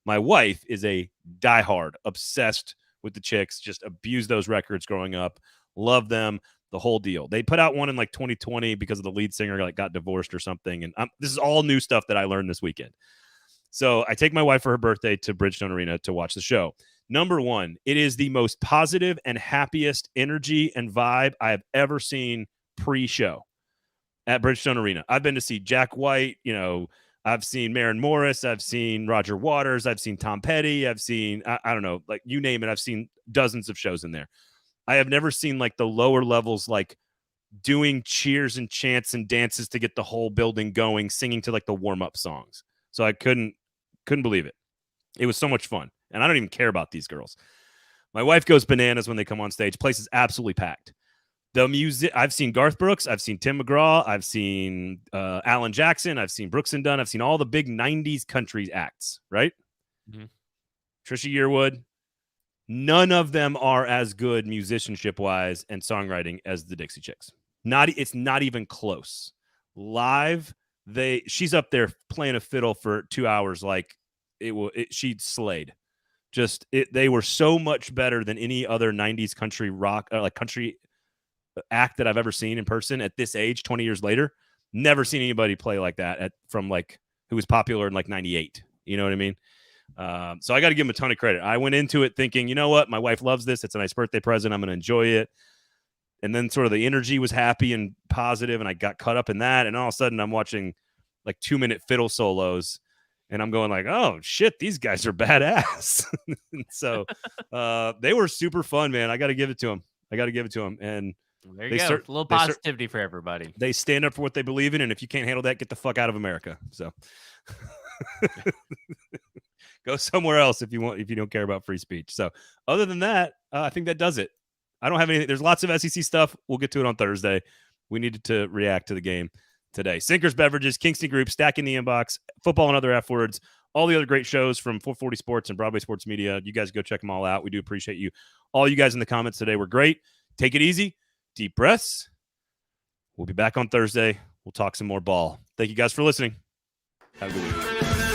Speaker 1: My wife is a diehard, obsessed with the Chicks, just abused those records growing up, love them, the whole deal. They put out one in like 2020 because of the lead singer got divorced or something. And this is all new stuff that I learned this weekend. So I take my wife for her birthday to Bridgestone Arena to watch the show. Number one, it is the most positive and happiest energy and vibe I have ever seen pre-show at Bridgestone Arena. I've been to see Jack White, I've seen Maren Morris. I've seen Roger Waters. I've seen Tom Petty. I've seen, I don't know, like you name it. I've seen dozens of shows in there. I have never seen like the lower levels, like doing cheers and chants and dances to get the whole building going, singing to like the warm-up songs. So I couldn't believe it. It was so much fun. And I don't even care about these girls. My wife goes bananas when they come on stage. Place is absolutely packed. The music, I've seen Garth Brooks, I've seen Tim McGraw, I've seen Alan Jackson, I've seen Brooks and Dunn, I've seen all the big 90s country acts, right? Mm-hmm. Trisha Yearwood. None of them are as good musicianship-wise and songwriting as the Dixie Chicks. It's not even close. Live, she's up there playing a fiddle for 2 hours like she slayed. They were so much better than any other 90s country rock, like country act that I've ever seen in person at this age, 20 years later. Never seen anybody play like that from like who was popular in like 98, You know what I mean? So I got to give him a ton of credit. I went into it thinking, you know what? My wife loves this. It's a nice birthday present. I'm going to enjoy it. And then sort of the energy was happy and positive, and I got caught up in that. And all of a sudden I'm watching like 2-minute fiddle solos, and I'm going like, oh shit, these guys are badass. So they were super fun, man. I got to give it to them. And
Speaker 2: there you go. A little positivity for everybody.
Speaker 1: They stand up for what they believe in, and if you can't handle that, get the fuck out of America. So go somewhere else if you don't care about free speech. So other than that, I think that does it. I don't have anything. There's lots of SEC stuff. We'll get to it on Thursday. We needed to react to the game today. Sinkers Beverages, Kingston Group, Stacking the Inbox, Football and Other F Words, all the other great shows from 440 Sports and Broadway Sports Media. You guys go check them all out. We do appreciate you. All you guys in the comments today were great. Take it easy. Deep breaths. We'll be back on Thursday. We'll talk some more ball. Thank you guys for listening. Have a good week.